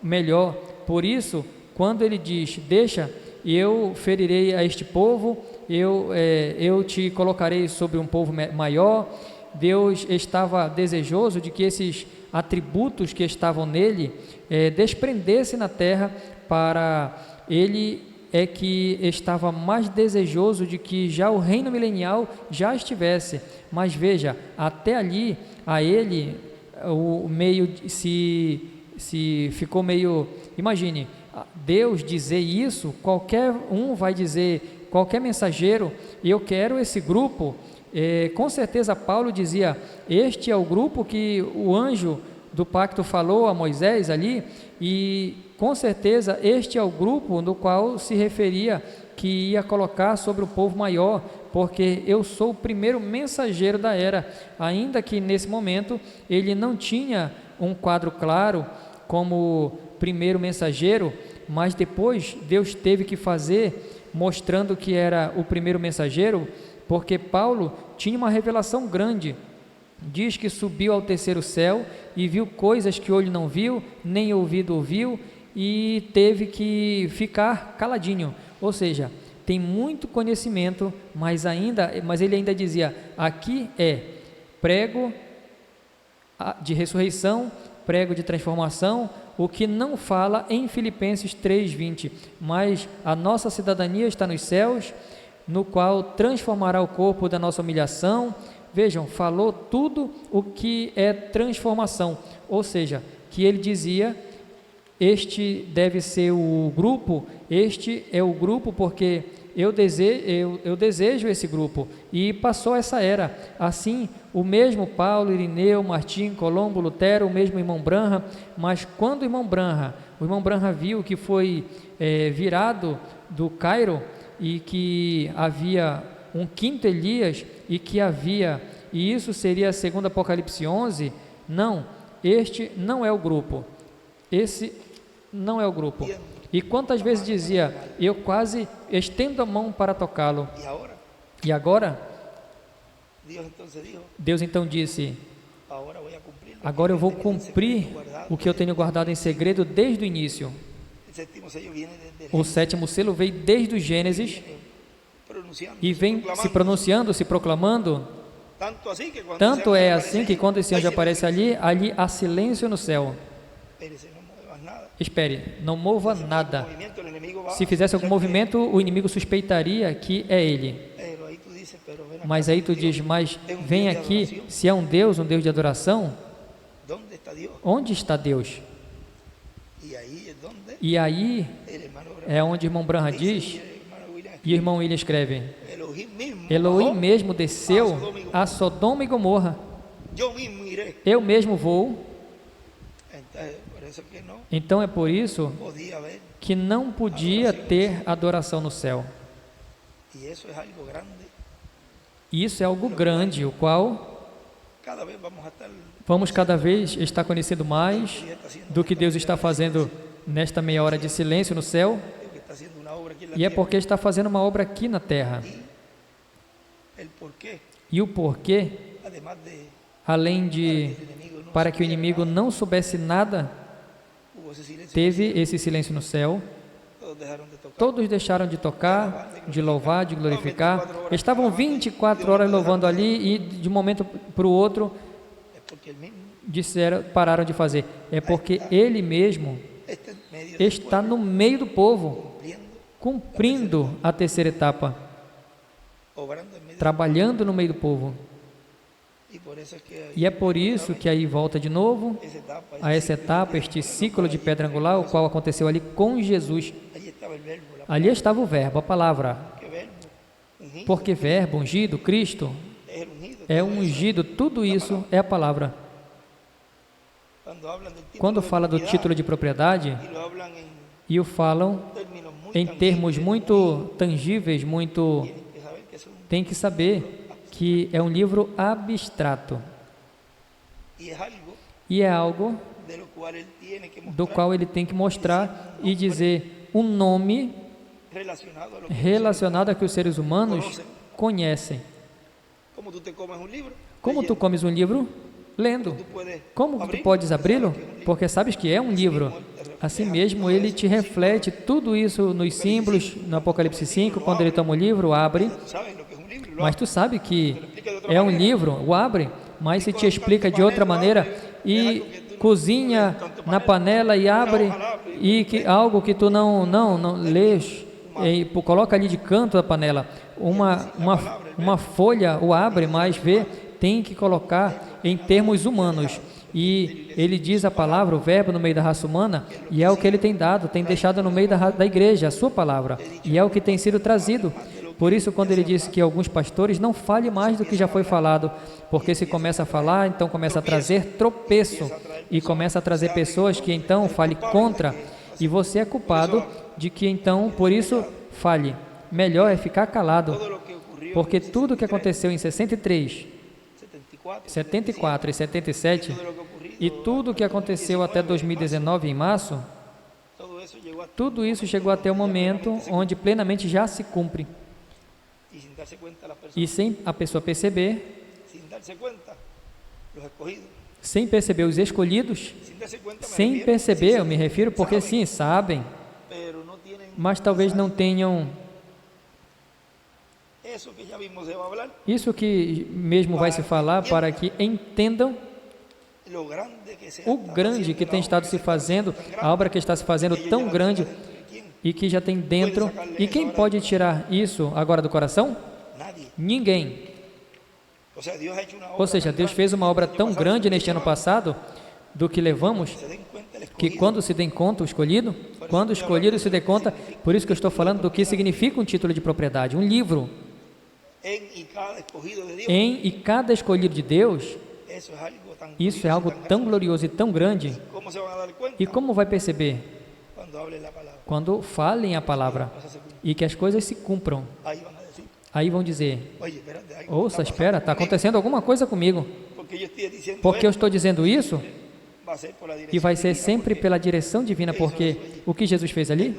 melhor. Por isso, quando ele diz, deixa, eu ferirei a este povo, eu te colocarei sobre um povo maior, Deus estava desejoso de que esses atributos que estavam nele desprendessem na terra ele é que estava mais desejoso de que já o reino milenial já estivesse. Mas veja, até ali, a ele, o meio se ficou meio... Imagine, Deus dizer isso, qualquer um vai dizer, qualquer mensageiro, eu quero esse grupo. Com certeza Paulo dizia, este é o grupo que o anjo do pacto falou a Moisés ali, e com certeza este é o grupo no qual se referia que ia colocar sobre o povo maior, porque eu sou o primeiro mensageiro da era, ainda que nesse momento ele não tinha um quadro claro como primeiro mensageiro, mas depois Deus teve que fazer, mostrando que era o primeiro mensageiro, porque Paulo tinha uma revelação grande. Diz que subiu ao terceiro céu e viu coisas que olho não viu, nem ouvido ouviu, e teve que ficar caladinho. Ou seja, tem muito conhecimento, mas ele ainda dizia, aqui é prego de ressurreição, prego de transformação, o que não fala em Filipenses 3:20, mas a nossa cidadania está nos céus, no qual transformará o corpo da nossa humilhação. Vejam, falou tudo o que é transformação, ou seja, que ele dizia, este deve ser o grupo, este é o grupo porque eu desejo esse grupo, e passou essa era. Assim, o mesmo Paulo, Irineu, Martim, Colombo, Lutero, o mesmo irmão Branham, mas quando o irmão Branham viu que foi virado do Cairo, e que havia um quinto Elias, e isso seria segundo Apocalipse 11, não, este não é o grupo, esse não é o grupo. E quantas vezes dizia, eu quase estendo a mão para tocá-lo, e agora? Deus então disse, agora eu vou cumprir o que eu tenho guardado em segredo desde o início. O sétimo selo veio desde o Gênesis e vem se pronunciando, se proclamando. Tanto é assim que quando esse anjo aparece ali há silêncio no céu. Espere, não mova nada. Se fizesse algum movimento, o inimigo suspeitaria que é ele. Mas aí tu diz, mas vem aqui, se é um Deus de adoração, onde está Deus? E aí é onde o irmão Branham diz, e o irmão William escreve, Elohim mesmo desceu a Sodoma e Gomorra. Eu mesmo vou. Então é por isso que não podia ter adoração no céu. E isso é algo grande, o qual vamos cada vez estar conhecendo mais do que Deus está fazendo nesta meia hora de silêncio no céu, e é porque está fazendo uma obra aqui na terra. E o porquê, além de, para que o inimigo não soubesse nada, teve esse silêncio no céu, todos deixaram de tocar, de louvar, de glorificar, estavam 24 horas louvando ali, e de um momento para o outro, pararam de fazer. É porque Ele mesmo está no meio do povo, cumprindo a terceira etapa, trabalhando no meio do povo. E é por isso que aí volta de novo a essa etapa, este ciclo de pedra angular, o qual aconteceu ali com Jesus. Ali estava o verbo, a palavra. Porque verbo, ungido, Cristo, é ungido, tudo isso é a palavra. Quando fala do título de propriedade, e o falam em termos muito tangíveis, tem que saber que é um livro abstrato. E é algo do qual ele tem que mostrar e dizer um nome relacionado a que os seres humanos conhecem. Como tu comes um livro? Lendo. Como tu podes abri-lo? Porque sabes que é um livro. Assim mesmo, ele te reflete tudo isso nos símbolos, no Apocalipse 5, quando ele toma o livro, abre. Mas tu sabe que é um livro, o abre, mas se te explica de outra maneira, e cozinha na panela e abre, e que algo que tu não lês, e coloca ali de canto da panela, uma folha, o abre, mas vê, tem que colocar em termos humanos. E ele diz a palavra, o verbo no meio da raça humana, e é o que ele tem dado, tem deixado no meio da igreja, a sua palavra, e é o que tem sido trazido. Por isso, quando ele disse que alguns pastores não falem mais do que já foi falado, porque se começa a falar, então começa a trazer tropeço, e começa a trazer pessoas que então fale contra, e você é culpado de que então, por isso, fale. Melhor é ficar calado, porque tudo o que aconteceu em 63, 74 e 77, e tudo o que aconteceu até 2019 em março, tudo isso chegou até o momento onde plenamente já se cumpre. E sem a pessoa perceber, sem perceber os escolhidos, sem perceber, eu me refiro porque sim, sabem, mas talvez não tenham isso que mesmo vai se falar, para que entendam o grande que tem estado se fazendo, a obra que está se fazendo tão grande e que já tem dentro. E quem pode tirar isso agora do coração? Ninguém. Ou seja, Deus fez uma obra tão grande neste ano passado, do que levamos, que quando se dê conta o escolhido, quando o escolhido se dê conta, por isso que eu estou falando do que significa um título de propriedade, um livro. Em e cada escolhido de Deus, isso é algo tão glorioso e tão grande. E como vai perceber? Quando falem a palavra e que as coisas se cumpram. Aí vão dizer, ouça, espera, está acontecendo alguma coisa comigo. Porque eu estou dizendo isso, e vai ser sempre pela direção divina, porque o que Jesus fez ali,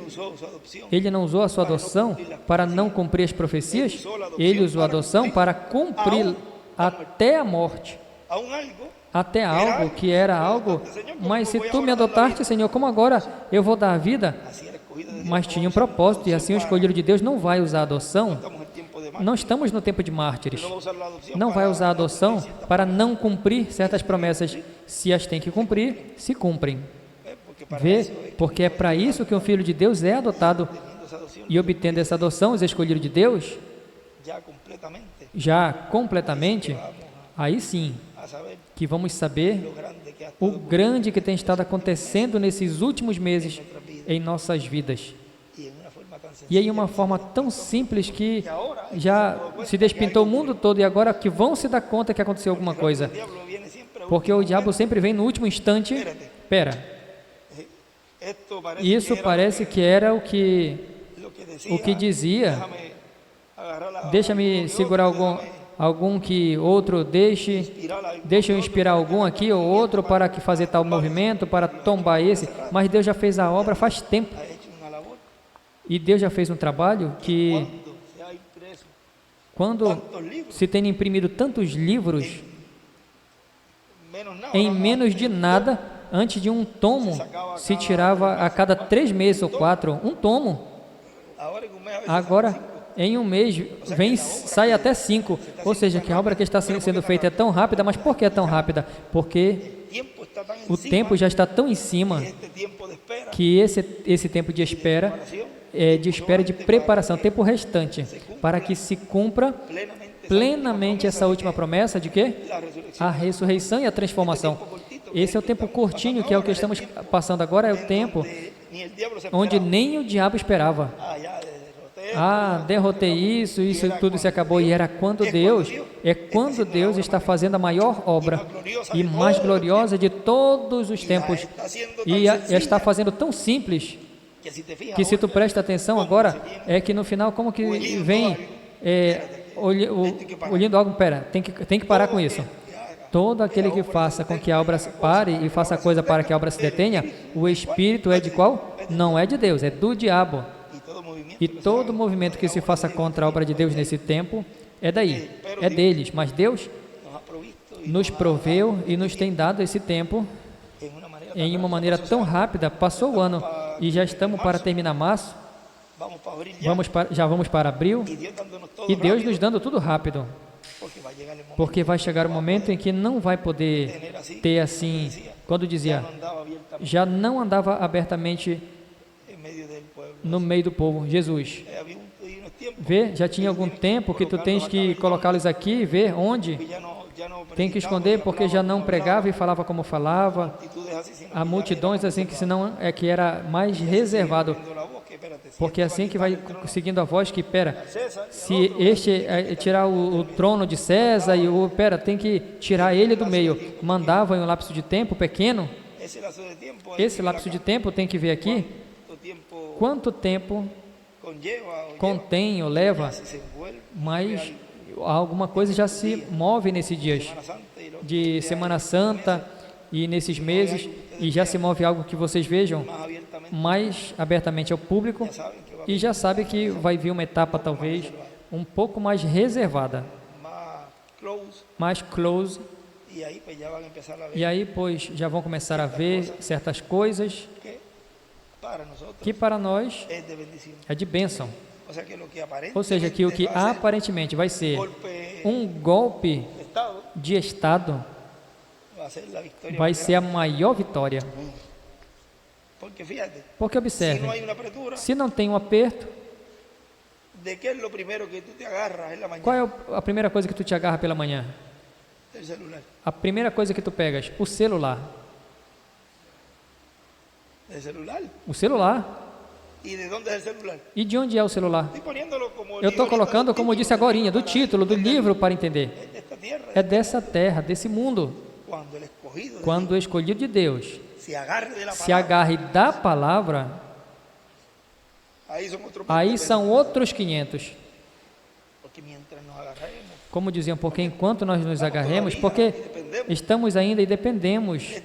Ele não usou a sua adoção para não cumprir as profecias, Ele usou a adoção para cumprir até a morte, até algo que era algo, mas se tu me adotaste, Senhor, como agora eu vou dar a vida? Mas tinha um propósito, e assim o escolhido de Deus não vai usar a adoção. Não estamos no tempo de mártires. Não vai usar a adoção para não cumprir certas promessas. Se as tem que cumprir, se cumprem. Vê? Porque é para isso que um filho de Deus é adotado. E obtendo essa adoção, os escolhidos de Deus, já completamente, aí sim, que vamos saber o grande que tem estado acontecendo nesses últimos meses em nossas vidas. E em uma forma tão simples que já se despintou o mundo todo, e agora que vão se dar conta que aconteceu alguma coisa. Porque o diabo sempre vem no último instante. Espera, isso parece que era o que dizia. Deixa-me segurar algum que outro deixa eu inspirar algum aqui ou outro para que fazer tal movimento, para tombar esse. Mas Deus já fez a obra faz tempo. E Deus já fez um trabalho que, quando se tem imprimido tantos livros, em menos de nada, antes de um tomo, se tirava a cada 3 meses ou 4, um tomo. Agora, em um mês, sai até 5. Ou seja, que a obra que está sendo feita é tão rápida. Mas por que é tão rápida? Porque o tempo já está tão em cima, que esse tempo de espera de preparação, tempo restante, para que se cumpra plenamente essa última promessa de quê? A ressurreição e a transformação. Esse é o tempo curtinho, que é o que estamos passando agora, é o tempo onde nem o diabo esperava. Derrotei isso tudo se acabou. E era quando Deus está fazendo a maior obra e mais gloriosa de todos os tempos, e está fazendo tão simples, que se tu presta atenção agora, é que no final, como que vem olhando algo, tem que parar com isso. Todo aquele que faça com que a obra pare e faça coisa para que a obra se detenha, o espírito é de qual? Não é de Deus, é do diabo. E todo movimento que se faça contra a obra de Deus nesse tempo, é deles. Mas Deus nos proveu e nos tem dado esse tempo em uma maneira tão rápida. Passou o ano e já estamos para terminar março, já vamos para abril, e Deus nos dando tudo rápido. Porque vai chegar o momento em que não vai poder ter assim, quando dizia, já não andava abertamente no meio do povo, Jesus. Vê, já tinha algum tempo que tu tens que colocá-los aqui e ver onde. Tem que esconder porque já não pregava e falava como falava. Há multidões assim que senão é que era mais reservado. Porque assim que vai seguindo a voz que, pera, se este tirar o trono de César e o, pera, tem que tirar ele do meio. Mandava em um lapso de tempo pequeno. Esse lapso de tempo tem que ver aqui. Quanto tempo contém ou leva, mas alguma coisa já se move nesses dias de Semana Santa e nesses meses, e já se move algo que vocês vejam mais abertamente ao público, e já sabe que vai vir uma etapa talvez um pouco mais reservada, mais close, e aí pois já vão começar a ver certas coisas que para nós é de bênção. Ou seja, que o que aparentemente vai ser um golpe de Estado vai ser a maior vitória. Porque observe, se não tem um aperto, qual é a primeira coisa que tu te agarra pela manhã? A primeira coisa que tu pegas, o celular. O celular. E de onde é o celular? Eu estou colocando, como eu disse agorinha, do título, do livro para entender. É dessa terra, desse mundo. Quando o escolhido de Deus se agarre da palavra, aí são outros 500. Como diziam, porque enquanto nós nos agarremos, porque estamos ainda e dependemos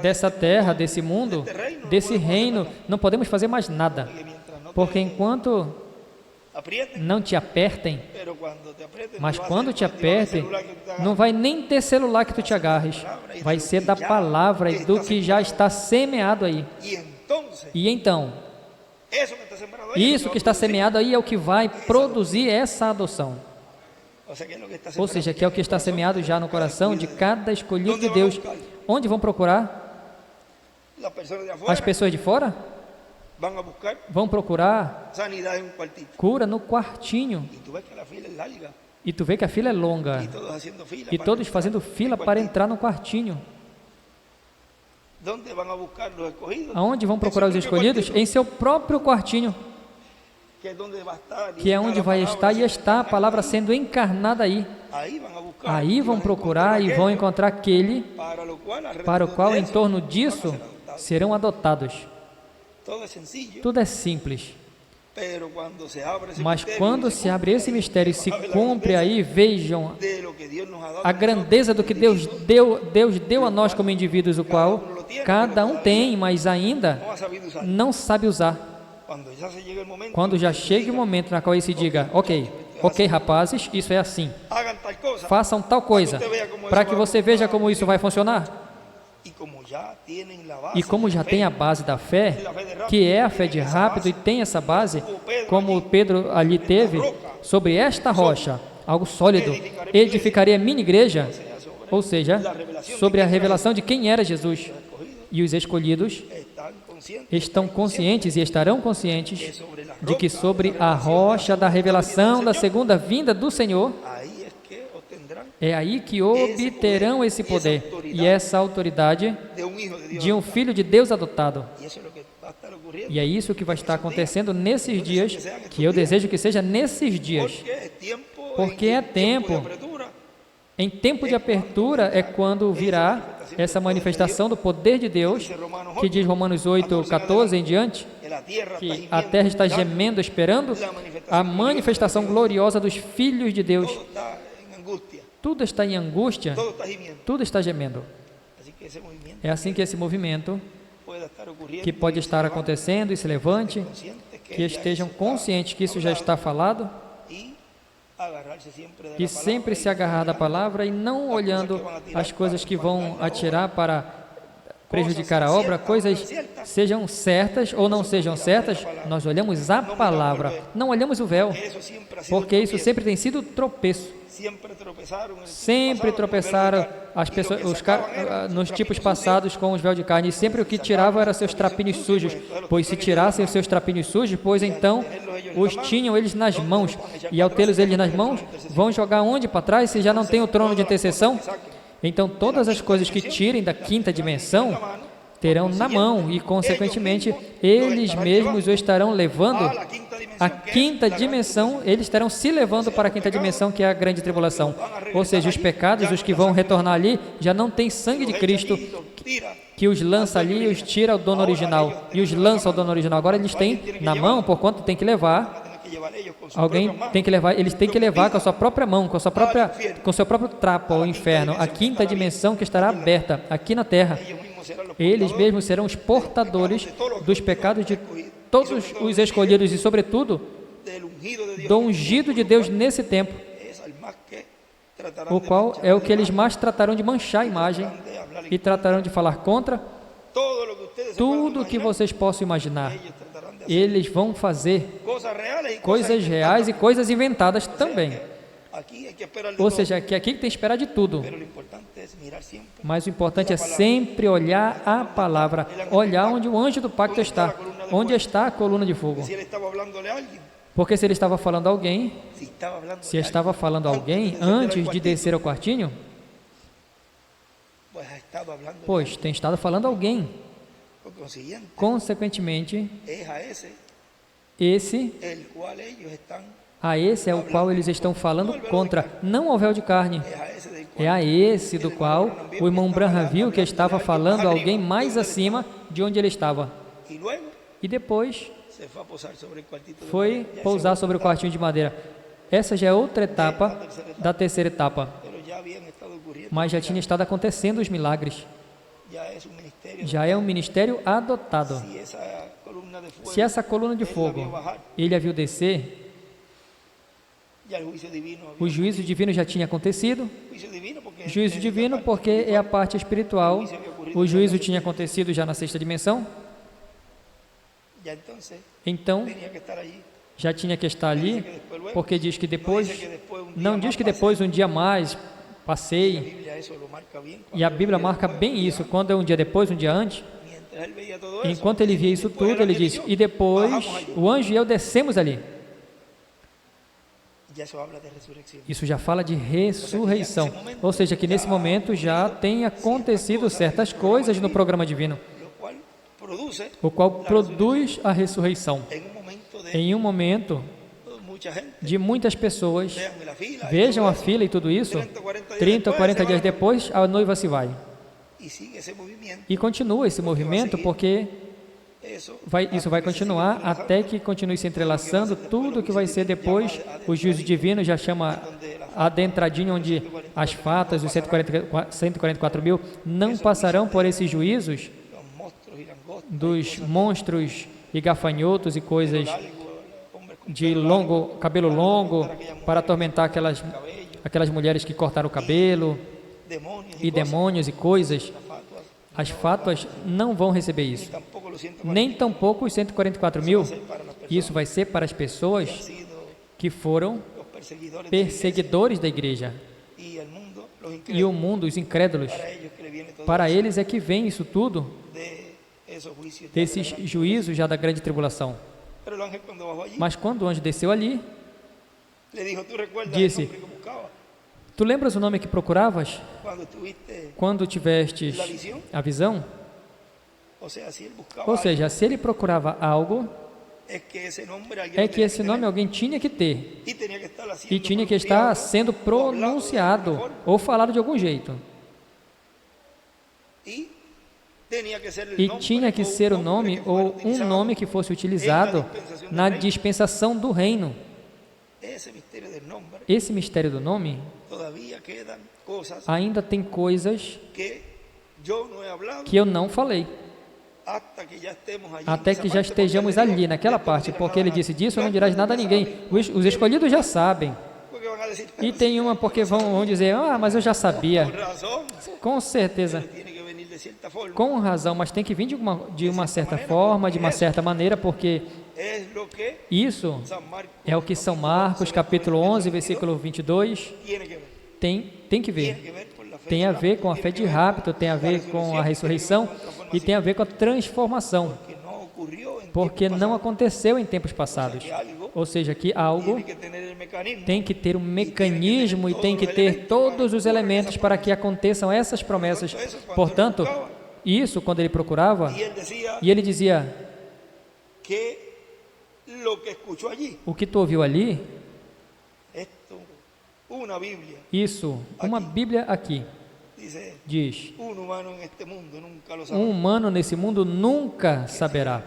dessa terra, desse mundo, desse reino, não podemos fazer mais nada. Porque enquanto não te apertem, mas quando te apertem, não vai nem ter celular que tu te agarres, vai ser da palavra e do que já está semeado aí. E então, isso que está semeado aí é o que vai produzir essa adoção. Ou seja, que é o que está semeado já no coração de cada escolhido de Deus. Onde vão procurar? As pessoas de fora? Vão procurar cura no quartinho. E tu vê que a fila é longa. E todos fazendo fila para entrar no quartinho. Aonde vão procurar os escolhidos? Em seu próprio quartinho, que é onde vai estar e está a palavra sendo encarnada aí. Aí vão procurar e vão encontrar aquele para o qual em torno disso serão adotados. Tudo é simples. Mas quando se abre esse mistério e se cumpre aí, vejam a grandeza do que Deus deu a nós como indivíduos, o qual cada um tem, mas ainda não sabe usar. Quando já chega o momento na qual ele se diga, ok, rapazes, isso é assim, façam tal coisa, para que você veja como isso vai funcionar. E como já tem a base da fé, que é a fé de rápido, e tem essa base, como Pedro ali teve, sobre esta rocha, algo sólido, edificaria a minha igreja, ou seja, sobre a revelação de quem era Jesus. E os escolhidos estão conscientes e estarão conscientes de que sobre a rocha da revelação da segunda vinda do Senhor, é aí que obterão esse poder e essa autoridade de um filho de Deus adotado. E é isso que vai estar acontecendo nesses dias, que eu desejo que seja nesses dias, porque é tempo. Em tempo de apertura é quando virá essa manifestação do poder de Deus, que diz Romanos 8:14 em diante, que a terra está gemendo, esperando a manifestação gloriosa dos filhos de Deus. Tudo está em angústia, tudo está gemendo. É assim que esse movimento, que pode estar acontecendo e se levante, que estejam conscientes que isso já está falado, e sempre se agarrar da palavra e não olhando as coisas que vão atirar para prejudicar a obra, coisas sejam certas ou não sejam certas, nós olhamos a palavra, não olhamos o véu, porque isso sempre tem sido tropeço. Sempre tropeçaram as pessoas, nos tipos passados com os véus de carne, e sempre o que tiravam eram seus trapinhos sujos, pois se tirassem os seus trapinhos sujos, pois então os tinham eles nas mãos, e ao tê-los eles nas mãos, vão jogar onde para trás, se já não tem o trono de intercessão? Então todas as coisas que tirem da quinta dimensão, terão na mão, e consequentemente, eles mesmos o estarão levando à quinta dimensão, eles estarão se levando para a quinta dimensão, que é a grande tribulação. Ou seja, os pecados, os que vão retornar ali, já não tem sangue de Cristo que os lança ali e os tira ao dono original, e os lança ao dono original. Agora eles têm na mão, por quanto tem que levar, alguém tem que levar, eles têm que levar com a sua própria mão, com o seu próprio trapo ao inferno, a quinta dimensão que estará aberta aqui na terra. Eles mesmos serão os portadores dos pecados de todos os escolhidos e, sobretudo, do ungido de Deus nesse tempo, o qual é o que eles mais tratarão de manchar a imagem e tratarão de falar contra tudo o que vocês possam imaginar. Eles vão fazer coisas reais e coisas inventadas também. Ou seja, que aqui tem que esperar de tudo. Mas o importante é sempre olhar a palavra, olhar onde o anjo do pacto está, onde está a coluna de fogo. Porque se ele estava falando a alguém, antes de descer ao quartinho, pois tem estado falando a alguém. Consequentemente, esse é o qual eles estão falando contra, não ao véu de carne. É a esse do qual o irmão Branham viu que estava falando a alguém mais acima de onde ele estava. E depois foi pousar sobre o quartinho de madeira. Essa já é outra etapa da terceira etapa. Mas já tinha estado acontecendo os milagres. Já é um ministério adotado. Se essa coluna de fogo ele a viu descer, o juízo divino já tinha acontecido. Juízo divino porque é a parte espiritual. O juízo tinha acontecido já na sexta dimensão. Então, já tinha que estar ali, porque diz que depois, não diz que depois, um dia mais, passei. E a Bíblia marca bem isso, quando é um dia depois, um dia antes. Enquanto ele via isso tudo, ele disse, e depois o anjo e eu descemos ali. Isso já fala de ressurreição, ou seja, que nesse momento já tem acontecido certas coisas no programa divino, o qual produz a ressurreição. Em um momento de muitas pessoas, vejam a fila e tudo isso, 30 ou 40 dias depois, a noiva se vai. E continua esse movimento, porque isso vai continuar até que continue se entrelaçando tudo que vai ser depois. O juízo divino já chama adentradinho, onde as fatas, os 144 mil, não passarão por esses juízos dos monstros e gafanhotos e coisas de cabelo longo, para atormentar aquelas mulheres que cortaram o cabelo, e demônios e coisas. As fátuas não vão receber isso, nem tampouco os 144 mil. Isso vai ser para as pessoas que foram perseguidores da igreja, e o mundo, os incrédulos, para eles é que vem isso tudo, desses juízos já da grande tribulação. Mas quando o anjo desceu ali, disse, tu lembras o nome que procuravas quando tiveste a visão? Ou seja, se ele procurava algo, é que esse nome alguém tinha que ter, e tinha que estar sendo pronunciado ou falado de algum jeito. E tinha que ser o nome ou um nome que fosse utilizado na dispensação do reino. Esse mistério do nome, ainda tem coisas que eu não falei, até que já estejamos ali, naquela parte, porque ele disse, disso não dirás nada a ninguém. Os escolhidos já sabem, a decir, E tem uma porque vão dizer, mas eu já sabia. con razón, Com certeza, pero tiene que venir de cierta forma. com razão, mas tem que vir de uma certa forma, de uma certa maneira, porque Es lo que isso San Marcos é o que São Marcos, capítulo 11, versículo 22, tiene que ver. tem que Tiene ver. que ver con la fe. Tem a ver com a fé de rapto, tem a ver com a ressurreição e tem a ver com a transformação, Que no ocurrió en porque não aconteceu em tempos passados. Ou seja, que algo tiene que tener el mecanismo. tem que ter um mecanismo e tem que ter todos os elementos para que aconteçam essas promessas. Portanto, isso quando ele procurava, Y él decía e ele dizia, que lo que escuchó allí, o que tu ouviu ali, esto, una Biblia, isso, uma Bíblia aqui, dice, diz, un humano en este mundo nunca lo um sabe. humano nesse mundo nunca saberá,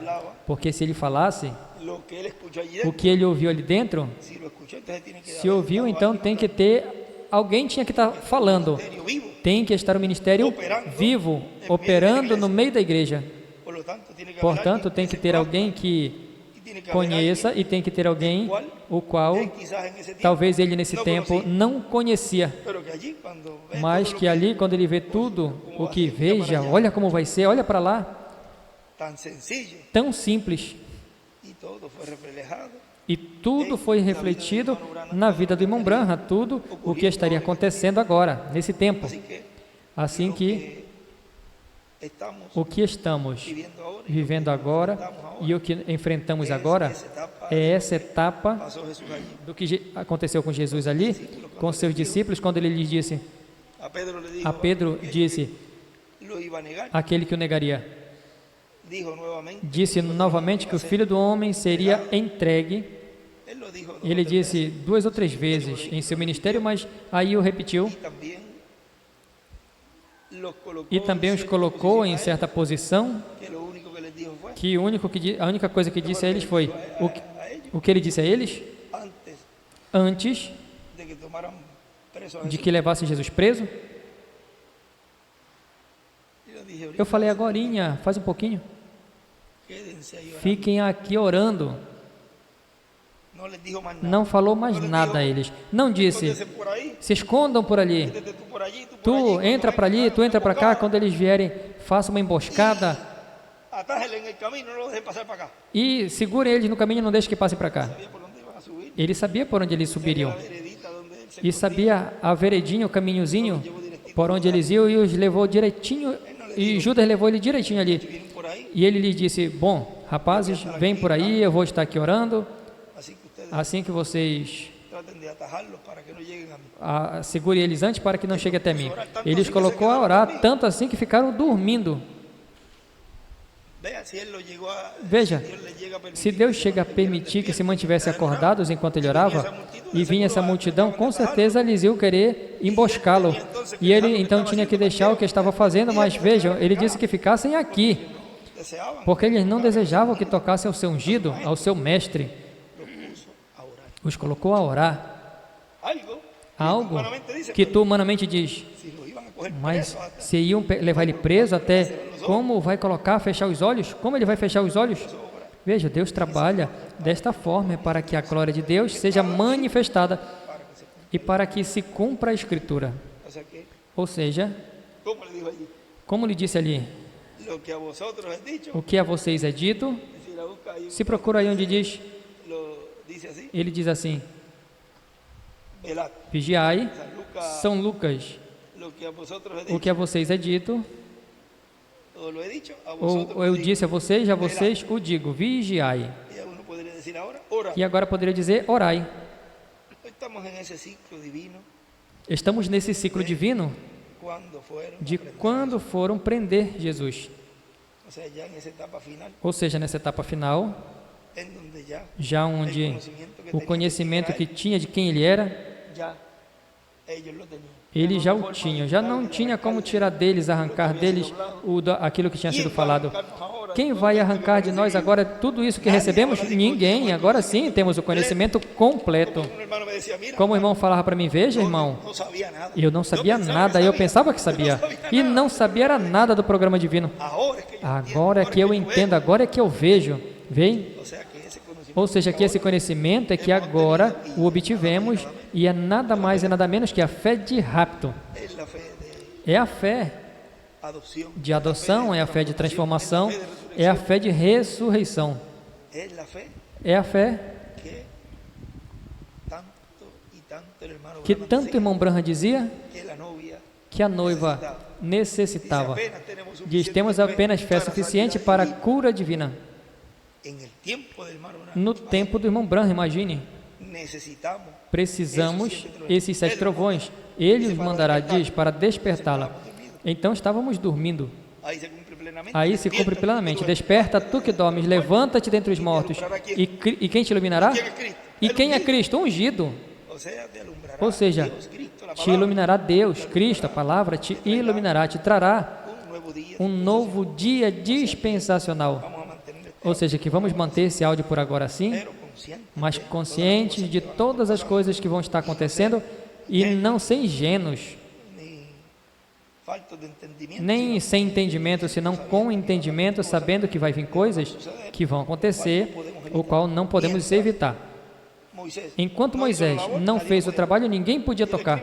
porque se ele falasse, Lo que él escuchó allí o dentro, que ele ouviu ali dentro, si lo escuchó, entonces tiene que se ouviu, então tem que ter, alguém tinha que estar falando, ministerio vivo. tem que estar o ministério vivo, operando no meio da igreja. Por lo tanto, tiene que haber Portanto, alguien tem que ter alguém que y tiene que haber conheça alguien e tem que ter alguém o qual que quizás en ese tiempo, talvez ele nesse tempo não conhecia, pero que allí cuando ve mas todo lo que ali quando ele vê tudo o que veja, olha como vai ser, olha para lá, tan sencillo tão simples, y todo fue reflejado, e tudo foi refletido na vida do irmão Branham, tudo o que estaria acontecendo agora, nesse tempo. así que Assim que estamos o que estamos viviendo ahora vivendo agora e o que enfrentamos agora esa etapa é essa etapa pasó Jesús allí. do que aconteceu com Jesus ali, com seus discípulos, quando ele lhes disse, A Pedro le dijo a Pedro disse, lo iba a negar, aquele que o negaria, dijo nuevamente, disse novamente que o Filho do Homem seria entregue. él lo dijo Ele disse 2 ou 3 vezes em seu ministério, mas aí o repetiu también los colocó e também os colocou em certa posição, que lo único que les dijo fue que a única coisa que disse a eles foi o que ele disse a eles antes antes de que tomaran preso a de Jesús. que levassem Jesus preso. Yo dije ahorita, Eu falei agorinha, faz um pouquinho, quédense ahí orando. fiquem aqui orando. No les dijo más nada. Não falou mais nada a eles. Não disse, Escóndese por ahí, se escondam por ali. métete tú por allí, tú por Tu allí. entra para ali, tu entra para cá. Quando eles vierem, faça uma emboscada Atájele en el camino, no lo deje pasar para acá. e segure eles no caminho e não deixe que passem para cá. Sabía por dónde iban a subir. Ele sabia por onde eles subiriam La veredita donde él se e sabia a veredinha, o caminhozinho por onde eles iam e os levou direitinho. E Judas levou ele direitinho ali. vienen por ahí. E ele lhes disse: bom, rapazes, vem por aí, eu vou estar aqui orando. Así que ustedes Assim que vocês traten de atajarlos para que no lleguen a mí. segure eles antes para que não chegue até mim. Ele os colocou a orar, tanto assim que ficaram dormindo. Vea, si él lo llegó a, Veja, Dios le llega a permitir se Deus chega a permitir que se mantivesse acordados enquanto ele orava, e vinha essa multidão, com certeza eles iam querer emboscá-lo. E ele então tinha que deixar o que estava fazendo, mas vejam, ele disse que ficassem aqui, deseaban, porque eles não desejavam que tocassem ao seu ungido, ao seu mestre. los puso a orar. Os colocou a orar. Algo Humanamente dice, que tu humanamente diz, si lo iban a coger mas preso hasta se iam levar ele preso até, como vai colocar, fechar os olhos? Como ele vai fechar os olhos? Veja, Deus trabalha desta forma para que a glória de Deus seja manifestada e para que se cumpra a Escritura. o sea que, Ou seja, ¿cómo le dijo allí? como lhe disse ali, Lo que a vosotros es dicho, o que a vocês é dito, si la busca ahí, se procura aí onde diz, lo dice así, ele diz assim, velad. vigiai, San Lucas, São Lucas, lo que a vosotros es o dicho, que a vocês é dito, o lo he dicho, a vosotros ou eu lo digo. disse a vocês o digo, vigiai. Y a uno podría decir ahora, ora. E agora poderia dizer, orai. Estamos en ese ciclo divino Estamos nesse ciclo divino cuando fueron, de quando foram prender Jesus. o sea, ya en esa etapa final, Ou seja, nessa etapa final, en donde ya já onde o conhecimento que tinha de quem ele era, ya ellos lo tenían. eles já o tinham. Já não tinha como tirar deles, arrancar deles aquilo que tinha sido falado. Quem vai arrancar de nós agora tudo isso que recebemos? Ninguém. Agora sim temos o conhecimento completo. Un hermano me decía, mira, Como o irmão falava para mim, veja, irmão, no sabía nada. eu não sabia nada, eu pensava que sabia. E não sabia era nada do programa divino. Ahora es que yo Agora é que eu entendo, agora é que eu vejo. Vem? o sea, que esse conocimiento Ou seja, que esse conhecimento é que agora o obtivemos e é nada mais e nada menos que a fé de rapto. es la fe de É a fé adopción, de adoção, é a fé de transformação, é a fé de ressurreição. es la fe É a fé que tanto y tanto el hermano que Branham tanto o decía irmão Branham dizia que la novia que a noiva necessitava. Diz, temos apenas fé suficiente para a cura divina. en el tiempo del hermano Branham No tempo do irmão Branham, imagine, necesitamos precisamos esses 7 trovões. Ele os mandará, diz, para despertá-la. Então estávamos dormindo. ahí se cumple plenamente. Aí se cumpre plenamente. Desperta, tu que dormes, levanta-te dentre os mortos. E quem te iluminará? E quem é Cristo? Ungido. O sea, te alumbrará Ou seja, Dios, Cristo, la te palabra, iluminará Deus, Cristo, a palavra, te iluminará, te trará un nuevo día. um novo dia dispensacional. Vamos a mantener Ou seja, que vamos manter esse áudio por agora assim, pero consciente, mas conscientes de todas as coisas que vão estar acontecendo e não ser ingênuos, ni falta de entendimiento, nem sem entendimento, senão com entendimento, sabendo que vai vir coisas que vão acontecer, o qual não podemos evitar. Moisés, Enquanto Moisés não fez o trabalho, ninguém podia tocar.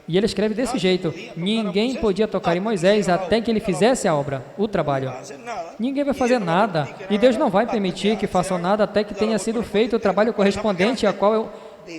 E ele escreve desse jeito: ninguém podia tocar em Moisés até que ele fizesse a obra, o trabalho. no hacer nada, Ninguém vai fazer nada, e Deus não vai permitir que façam nada até que tenha sido feito o trabalho correspondente, a qual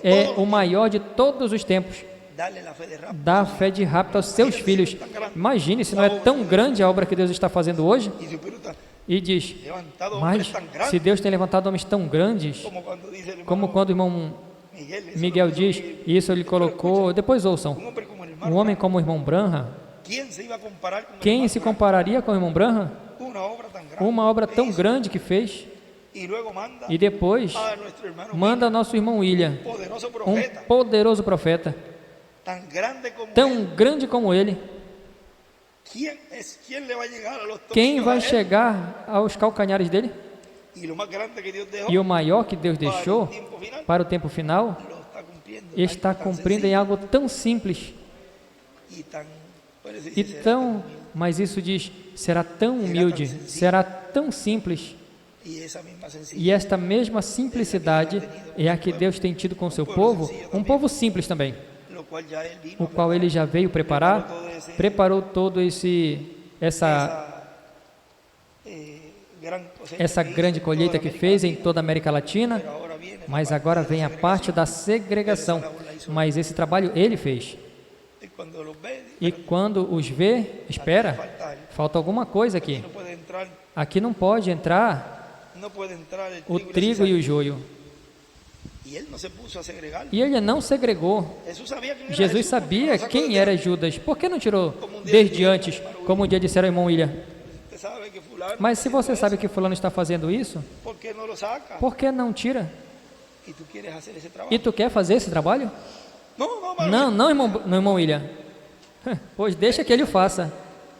é o maior de todos os tempos. darle la fe de rapto. Dá a fé de rapto aos seus filhos. Imagine se não é tão grande a obra que Deus está fazendo hoje. Y si Pedro está E diz, levantado mas hombres tan grandes se Deus tem levantado homens tão grandes, como cuando dice el hermano como quando o irmão Miguel, eso Miguel lo que diz, e isso ele colocou, depois ouçam, un hombre como el hermano, um homem como o irmão Branham, ¿quién se iba a comparar con el quem hermano? se compararia com o irmão Branham? Una obra tan grande. Uma obra tão grande que fez, Y luego manda e depois a nuestro hermano manda nosso irmão William, poderoso um profeta, poderoso profeta, tan grande como él. tão grande como ele. ¿Quién le va a llegar a los Quem tobillos vai a él? chegar aos calcanhares dele? Y lo más grande que Dios dejó E o maior que Deus para el deixou tiempo final para o tempo final lo está cumpliendo. está Algo tan cumprindo em sencillo algo tão simples y tan, parece e que será tão, tan humilde. mas isso diz, será tão humilde, será tão simples. Y esa misma sencillez E esta mesma simplicidade é a que Deus tem tido com o seu povo, um povo simples também, lo cual ya él vino o qual ele já veio preparar, preparou todo essa gran cosecha essa que hizo grande en colheita toda que América fez em Latina, toda a América Latina, pero ahora viene la mas parte agora de vem a segregación. parte da segregação. Mas esse trabalho ele fez. Y cuando los ve, E quando os vê, espera, falta algo. falta alguma coisa aqui. No puede entrar, Aqui não pode entrar no puede entrar el o trigo trigo e o joio. y él no se puso a segregar. E ele não segregou. Jesús sabía quién era Jesus Jesús, porque sabia lo sacó quem desde era antes. Judas. Por que não tirou desde antes, como um dia disseram ao irmão William? Usted sabe que fulano Mas se você sabe que fulano está fazendo isso, ¿por qué no lo saca? por que não tira? Y tú quieres hacer ese trabajo. E tu quer fazer esse trabalho? No, hermano, Não, irmão William. Pois deixa que ele o faça.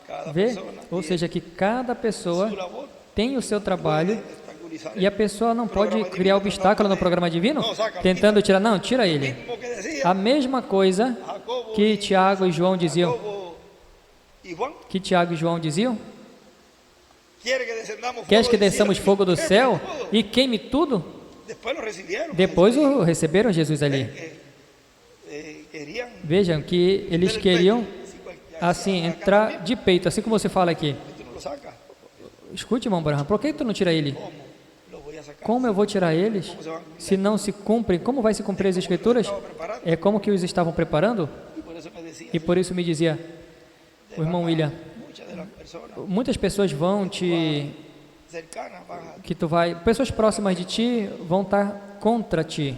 cada Vê? persona Ou seja, que cada pessoa su labor tem o seu trabalho obstaculizar e a pessoa não pode criar obstáculo no programa divino, tentando tirar. Não, tira ele. mismo que decía A mesma coisa Jacobo que Tiago e João diziam. Jacobo y Juan. Que Tiago e João diziam? Quiere que descendamos Queres que fuego del desçamos cielo? fogo do Queme céu todo. e queime tudo? Después lo recibieron. Depois o receberam Jesus ali. Querían Vejam que eles queriam assim entrar de peito, assim como você fala aqui. tú no lo sacas. Escute, irmão Branham, por que tu não tira ele? ¿Cómo lo voy a sacar? Como eu vou tirar eles? Se não se cumprem, como vai se cumprir as escrituras? É como que os estavam preparando? Y por eso me decía, E por isso me dizia o irmão William, muchas de las personas muitas pessoas vão cercanas van a, que tu vai, pessoas próximas de ti vão estar contra ti.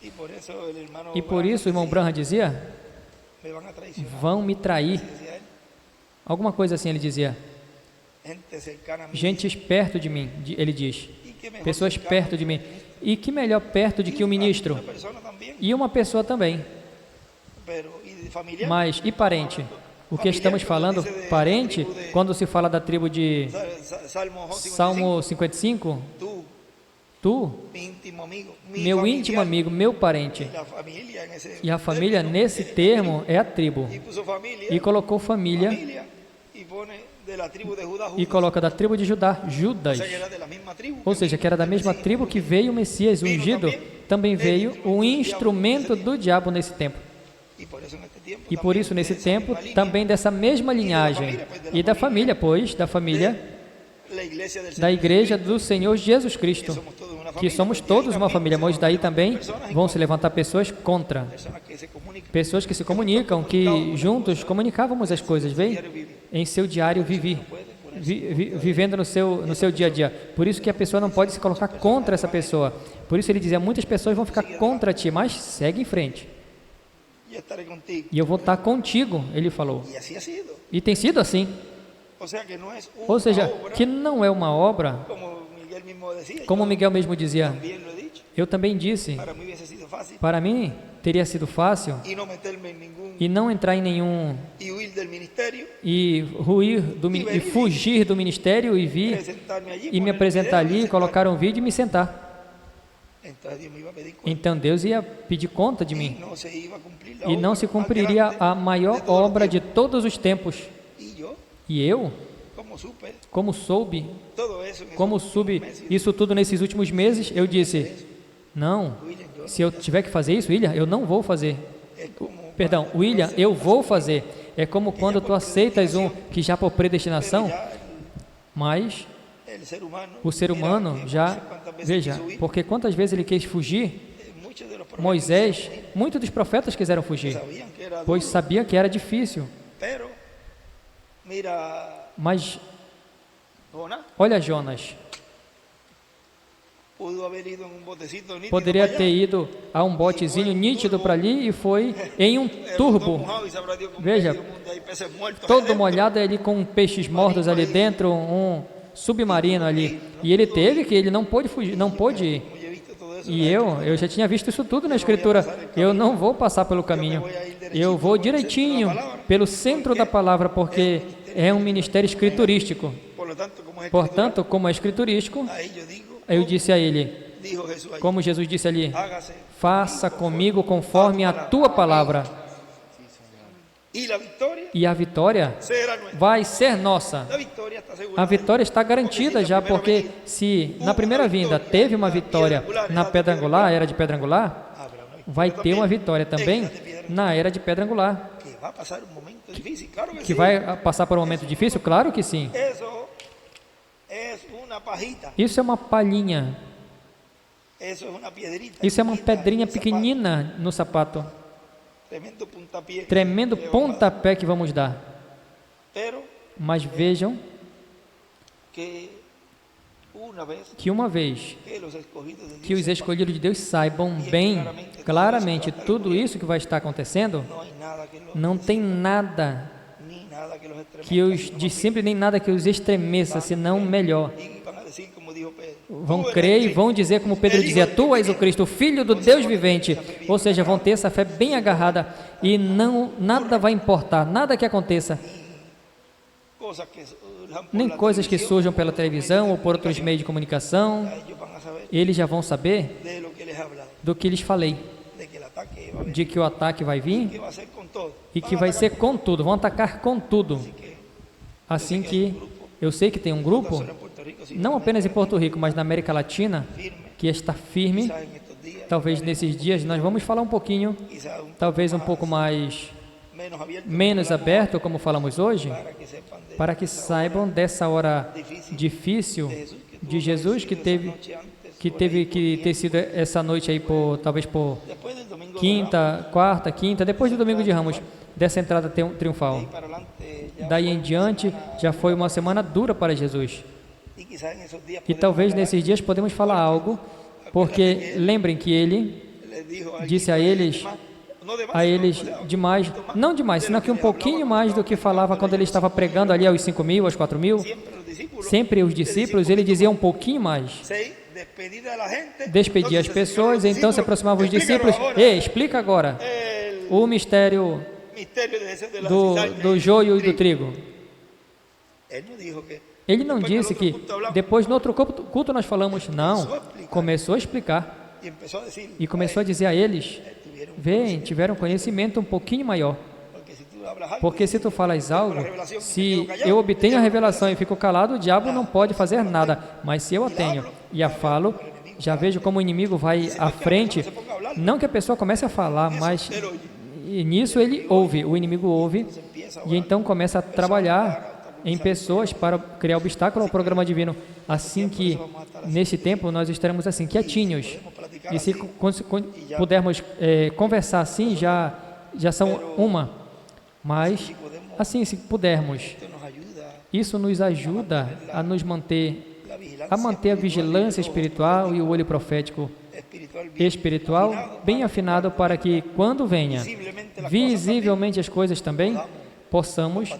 y por eso el hermano E por isso o irmão Branham dizia, me van a traicionar. vão me trair. Decía él, Alguma coisa assim ele dizia. gente cercana a mí. Gente perto de mim, ele diz. Y qué mejor Pessoas cercano perto de mim. E que melhor perto de que o ministro? una persona también, E uma pessoa também. pero y de familiar. Mas, e parente? O que estamos falando, parente, quando se fala da tribo de Salmo 55, Salmo 55, tú, tu, mi íntimo amigo, mi meu familiar, íntimo amigo, meu parente. la familia en ese E a família, término, nesse termo, é a tribo. y puso familia, E colocou família familia, y pone de la tribu de Judá, e coloca da tribo de Judá, o Judas. sea, que era de la misma tribu, Ou seja, que era da mesma tribo que veio o Messias ungido, também veio o instrumento do diabo nesse tempo. y por eso en este tiempo E por también isso, de nesse esa tempo, misma línea, também dessa mesma linhagem e da família, pois, da família la iglesia del da Señor, Igreja do Senhor Jesus Cristo, somos todos una que familia, somos porque todos ahí uma también família, se mas daí levantan também personas y vão se levantar pessoas contra, personas que se comunican, pessoas que se comunicam, que juntos comunicávamos as coisas, bem, em seu diário vivendo no seu dia a dia. Por isso que a pessoa não pode se colocar contra essa pessoa. Por isso ele dizia, muitas pessoas vão ficar contra ti, mas segue em frente. y estaré contigo. E eu vou estar contigo, ele falou. Y así ha sido. E tem sido assim. O sea, que no es una Ou seja, obra, que não é uma obra, como Miguel mismo decía, como yo Miguel mesmo dizia, también lo he dicho, eu também disse, para mí hubiese sido fácil para mim teria sido fácil y no meterme en ningún, e não entrar em nenhum y huir del ministerio, e e fugir do ministério e vir presentarme allí, e me poner apresentar video, ali, sentarme. colocar um vídeo e me sentar. Entonces Dios me iba a pedir cuenta Então Deus ia pedir conta de y mim no se iba a cumplir la e não obra se más cumpriria grande a de maior todos los obra de tiempos. todos os tempos. Y yo, E eu, como supe como soube, todo eso, en como esos soube meses, isso tudo nesses últimos meses, eu disse, não, William, yo se eu tiver que fazer isso, William, eu não vou fazer. es como Perdão, William, eu vou fazer. É como quando tu aceitas um que já por predestinação, ya mas el ser humano, o ser mira, humano que já, no sé cuántas veces veja, quiso huir, porque quantas vezes ele quis fugir, muchos de los profetas Moisés, muitos dos profetas quiseram fugir, sabían que era pois duro, sabia que era difícil. pero mira, Mas Jonás olha Jonas, pudo haber ido en un botecito nítido poderia para ter allá, ido a um botezinho nítido para ali e foi em um todo turbo, mojado, y sabrá Dios cómo Veja, medio mundo hay peces muertos ahí todo dentro. molhado ali com peixes mortos ali dentro, um submarino ali. E ele teve que ele não pôde fugir, não pôde ir. Como yo he visto todo eso, E eu já tinha visto isso tudo na Escritura. Eu não vou passar pelo caminho. Eu vou direitinho pelo centro da palavra, porque é um ministério escriturístico. por lo tanto, como es Portanto, como é escriturístico, ahí yo digo, eu disse a ele, dijo Jesús ahí, como Jesus disse ali, hágase. faça comigo conforme a tua palavra. Y la victoria E a vitória será nuestra. vai ser nossa. La victoria está segura. A vitória está garantida já, porque se na primeira vinda teve uma vitória na pedra angular, era de pedra angular, Habrá una victoria vai ter uma vitória também na era de pedra angular. que va a pasar un momento difícil, claro que, Que sí. vai passar por um momento difícil? Claro que sim. Eso es una pajita, Isso é uma palhinha, eso es una piedrita. isso é uma chiquita pedrinha en el zapato. pequenina no sapato. Tremendo puntapié. Tremendo que vamos a dar. pontapé que vamos dar. Pero Mas vejam que una vez que uma vez que los escogidos de que Dios os escolhidos de Deus saibam bem, claramente, tudo isso que vai estar acontecendo, no hay nada que los, não tem nada ni nada que los estremezca, que os sino discípulos nem nada que os estremeça, senão melhor. y van a decir como dijo Pedro, Vão tú eres crer e Cristo. vão dizer como Pedro dizia, tu és o Cristo, o Filho do Deus vivente. Ou seja, vão ter essa fé bem agarrada e não nada vai importar, nada que aconteça, Cosas que surjan por nem la coisas que televisión, surjam pela televisão ou por outros meios de comunicação, ellos van a saber eles já vão saber de lo que les he hablado, do que lhes falei, de que el ataque va a venir, de que o ataque vai vir que va a ser con todo. e que vai ser com tudo, vão atacar com tudo. Assim que eu sei que tem um grupo, Solo en Puerto Rico, sino não apenas em Porto Rico, mas na América Latina, firme, que está firme. quizás en estos días, Talvez nesses dias nós vamos falar um pouquinho, quizás talvez um pouco mais menos abierto, menos aberto, como falamos hoje, para que sepan de para que saibam dessa hora difícil de Jesus que teve noche antes, que ter sido essa noite aí por talvez por después del domingo de quinta, quarta, quinta, depois do domingo de Ramos, dessa entrada triunfal. Ramos, para adelante, ya, Daí em diante já foi uma semana dura para Jesus. y quizás en esos días E podemos talvez hablar, nesses dias podemos falar algo, porque lembrem que ele les dijo al disse a equipo de eles, demás, no de más, a eles sino, o sea, demais, não demais, senão que um pouquinho mais do que falava quando ele estava pregando ali aos 5.000, aos 4.000. siempre los discípulos Sempre os discípulos, ele dizia um pouquinho mais. se despedir de la gente, Despedia as entonces se pessoas, acercaron los então se aproximavam os discípulos. explícalo ahora, Ei, explica agora el o mistério misterio de la do cizaña y joio e do trigo. trigo. Él no dijo que Ele não después en el disse otro que culto hablamos, depois no outro culto nós falamos, não. Começou a explicar y empezó a decir, e começou a dizer a eles: tuvieron, vem, tiveram conhecimento um pouquinho maior. porque si tú Porque se tu falas algo, se eu obtenho a revelação e fico calado, o diabo não pode fazer nada. Mas se eu a tenho e a falo, já vejo como o inimigo vai à frente. Não que a pessoa comece a falar, mas nisso ele ouve, o inimigo ouve, e então começa a trabalhar em pessoas para criar obstáculo ao programa divino. Assim que, nesse tempo, nós estaremos assim, quietinhos. E se pudermos conversar assim, já são uma. Mas, assim, se pudermos, isso nos ajuda a nos manter, a vigilância espiritual e o olho profético espiritual bem afinado para que, quando venha visivelmente as coisas também, possamos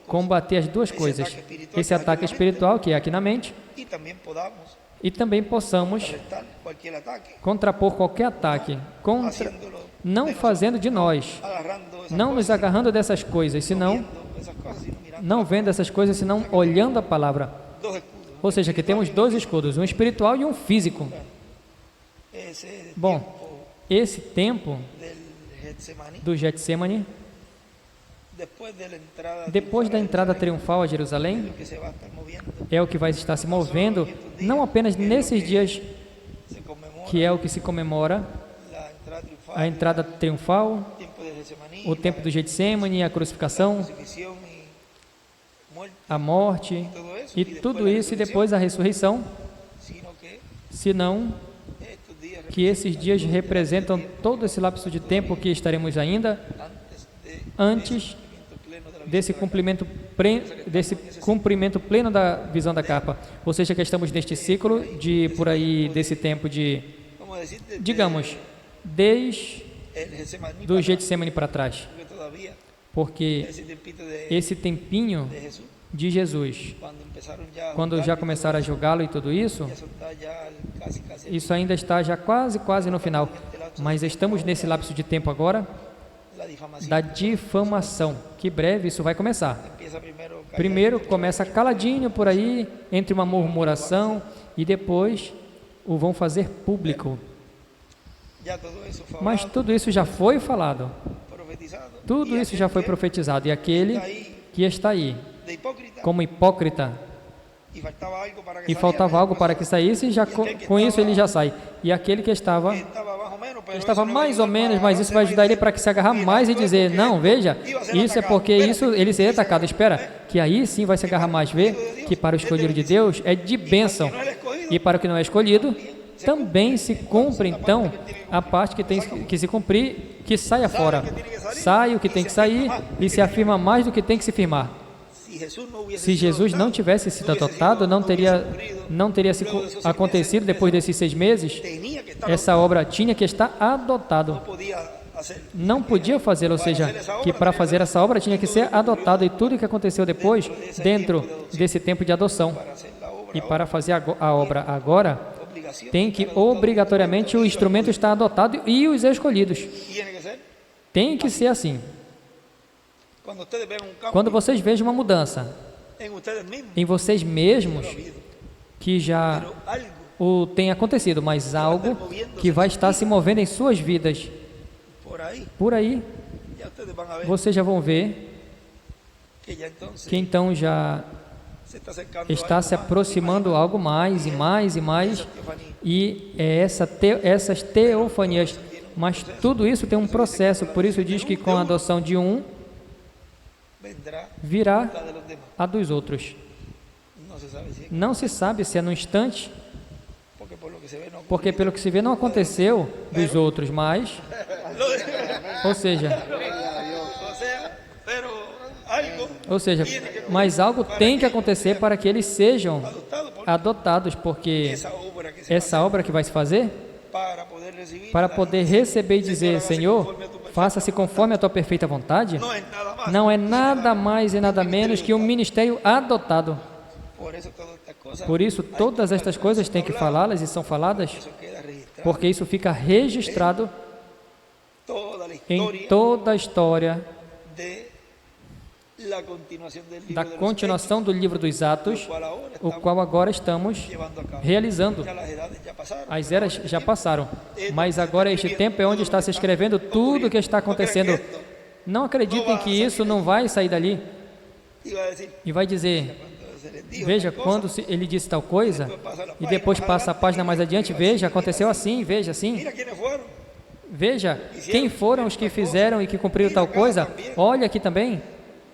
combater as duas coisas. Esse ataque espiritual, que é aqui na mente, e também possamos contrapor qualquer ataque, não fazendo de nós, não nos agarrando dessas coisas, senão, não vendo essas coisas, senão olhando a palavra. Ou seja, que temos dois escudos, um espiritual e um físico. Bom, esse tempo do Getsemane, depois da entrada triunfal a Jerusalém, é o que vai estar se movendo, não apenas nesses dias, que é o que se comemora, a entrada triunfal, o tempo do Getsemane, a crucificação, a morte, e tudo isso, e depois a ressurreição, senão que esses dias representam todo esse lapso de tempo que estaremos ainda antes desse cumprimento pleno da visão da capa. Ou seja, que estamos neste ciclo de, por aí, desse tempo de, digamos, desde do Getsemane para trás. Porque esse tempinho de Jesus, quando já começaram a julgá-lo e tudo isso, isso ainda está já quase no final. Mas estamos nesse lapso de tempo agora da difamação, que breve isso vai começar. Primeiro começa caladinho por aí, entre uma murmuração, e depois o vão fazer público. Mas tudo isso já foi falado, tudo isso já foi profetizado, e aquele que está aí como hipócrita, e faltava algo para que saísse, já com isso ele já sai. E aquele que estava mais ou menos, mas isso vai ajudar ele para que se agarrar mais e dizer, não, veja, isso é porque isso ele seria atacado, espera, que aí sim vai se agarrar mais. Vê que para o escolhido de Deus é de bênção, e para o que não é escolhido também se cumpre então a parte que tem que se cumprir, que saia fora, sai o que tem que sair e se afirma mais do que tem que se firmar. Se Jesus não tivesse sido adotado, não teria acontecido depois desses 6 meses. Essa obra tinha que estar adotado. Não podia fazer, ou seja, que para fazer essa obra tinha que ser adotado, e tudo que aconteceu depois, dentro desse tempo de adoção. E para fazer a obra agora, tem que obrigatoriamente o instrumento estar adotado e os escolhidos. Tem que ser assim. Quando vocês vejam uma mudança em vocês mesmos, que já o tem acontecido, mas algo que vai estar se movendo em suas vidas, por aí, vocês já vão ver que então já está se aproximando algo mais e mais e mais, e é essas teofanias, mas tudo isso tem um processo, por isso diz que com a adoção de um, virá a dos outros. Não se sabe se é no instante, porque pelo que se vê não aconteceu dos outros, mas, ou seja, mas algo tem que acontecer para que eles sejam adotados, porque essa obra que vai se fazer, para poder receber e dizer, Senhor, faça-se conforme a tua perfeita vontade, não é nada mais e nada menos que um ministério adotado. Por isso, todas estas coisas têm que falá-las e são faladas, porque isso fica registrado em toda a história da continuação do livro dos Atos, o qual agora estamos realizando. As eras já passaram, mas agora este tempo é onde está se escrevendo tudo o que está acontecendo, não acreditem que isso não vai sair dali. Y va a decir, E vai dizer, cuando se les dijo veja, tal cosa, quando ele disse tal coisa, e depois passa a página mais adiante, veja, aconteceu assim, veja assim. mira quiénes fueron. Veja, quem foram os que fizeram e que cumpriram tal coisa? Olha aqui também,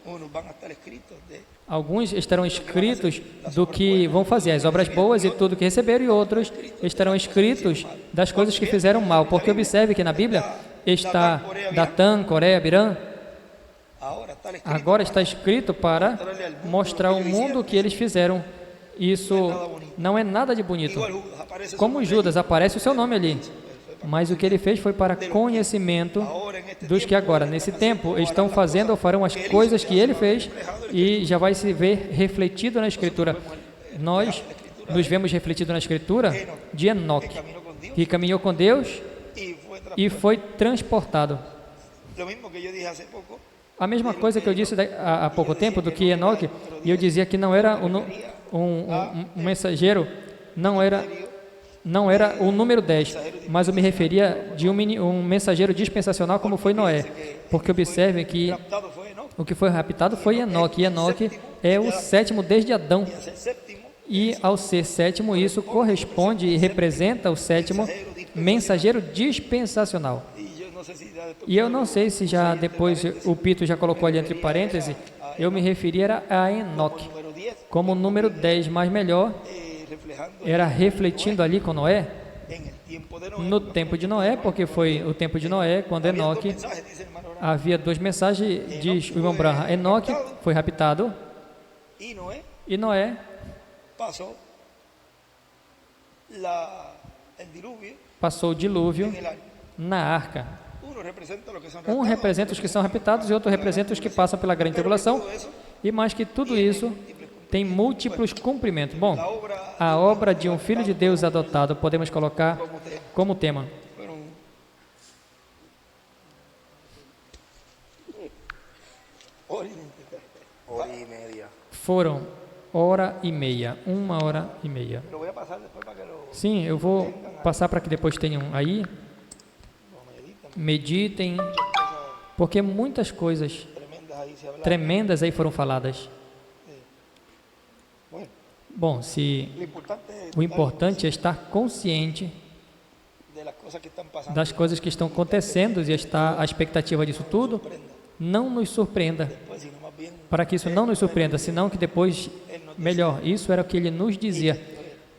Unos van a estar escritos de alguns estarão escritos do que vão fazer, as obras boas e tudo que receberam, e outros estarão escritos das coisas que fizeram mal. Porque observe que na Bíblia está Datã, Coré, Abirã, ahora está escrito. agora está escrito para mostrar ao mundo o que eles fizeram. Isso não é nada de bonito. Igual Judas, aparece su Como nombre Judas, aparece o seu nome ali. Mas o que ele fez foi para conhecimento dos que agora, nesse tempo, estão fazendo ou farão as coisas que ele fez, e já vai se ver refletido na Escritura. Nós nos vemos refletido na Escritura de Enoque, caminó con Dios que caminhou com Deus y fue e foi transportado. lo mismo que yo dije hace poco. A mesma coisa que eu disse há pouco tempo do que Enoque, e eu dizia que não era um mensageiro, não era o número 10, mas eu me referia de um mensageiro dispensacional como foi Noé, porque observem que Raptado fue, ¿no? o que foi raptado foi Enoque, e Enoque é o sétimo desde Adão, Y es el séptimo. e ao ser sétimo, isso corresponde e representa o sétimo mensageiro dispensacional. Y yo no sé si ya después E eu não sei se já depois o Pito já colocou ali entre parênteses, eu me referia a Enoque número 10, como número 10, mas melhor reflejando era refletindo ali com Noé, en el tiempo de Noé. no tempo de Noé, porque foi o tempo de Noé, quando Había dos Enoque, mensajes, dice el hermano Abraham. havia duas mensagens, diz o irmão Branham, Enoque foi raptado, Y Noé e Noé pasó el diluvio passou o dilúvio en el año. na arca. Uno representa lo que son Um raptados, representa os que são raptados e outro representa os que passam pela grande tribulação, e mais que tudo isso tem múltiplos cumprimentos. Bom, la obra a obra de um Filho de Deus adotado podemos colocar como tema. fueron Hora y media. Foram hora e meia, 1h30. lo voy a pasar después para que lo Sim, eu vou passar para que depois tenham aí, meditem, porque muitas coisas tremendas ahí se habla. tremendas aí foram faladas. Bueno, Bom, se lo importante es o importante é estar consciente de las cosas que están pasando. das coisas que estão acontecendo e estar à expectativa disso tudo, não nos surpreenda, Pues, sino más bien para que isso não nos surpreenda, senão que depois, melhor, isso era o que ele nos dizia.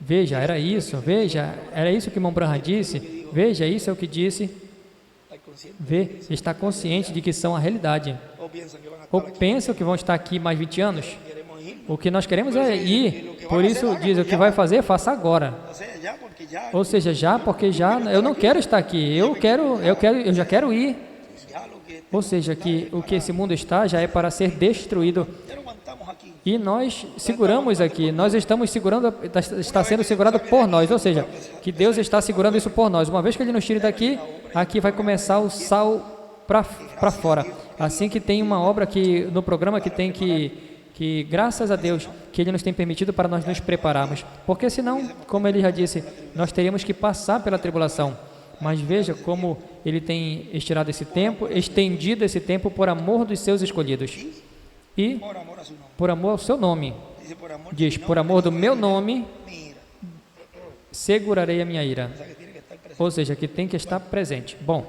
Veja, era isso, veja, era isso que o irmão Branham disse, veja, isso é o que disse, estar consciente. vê, está consciente de que são a realidade. O piensan que van a Ou estar aquí. pensam que vão estar aqui mais 20 anos? Queremos ir. O que nós queremos é ir, por isso diz, o que vai fazer, faça agora. O sea, ya porque ya, Ou seja, já, porque já, eu não quero estar aqui, eu já quero ir. ya lo que Ou seja, que o que esse mundo está já é para ser destruído. ya no aguantamos aquí. E nós seguramos aqui, nós estamos segurando, está sendo segurado por nós, ou seja, que Deus está segurando isso por nós. Uma vez que Ele nos tire daqui, aqui vai começar o sal para fora. Assim que tem uma obra que no programa que tem que graças a Deus, que Ele nos tem permitido para nós nos prepararmos. Porque senão, como Ele já disse, nós teríamos que passar pela tribulação. Mas veja como Ele tem estirado esse tempo, estendido esse tempo por amor dos seus escolhidos. E Por amor a su nombre. por amor ao seu nome. Dice por amor. Diz, por amor do meu nome, Mira. segurarei a minha ira. O sea, que tiene que estar presente. Ou seja, que tem que estar presente. Bom,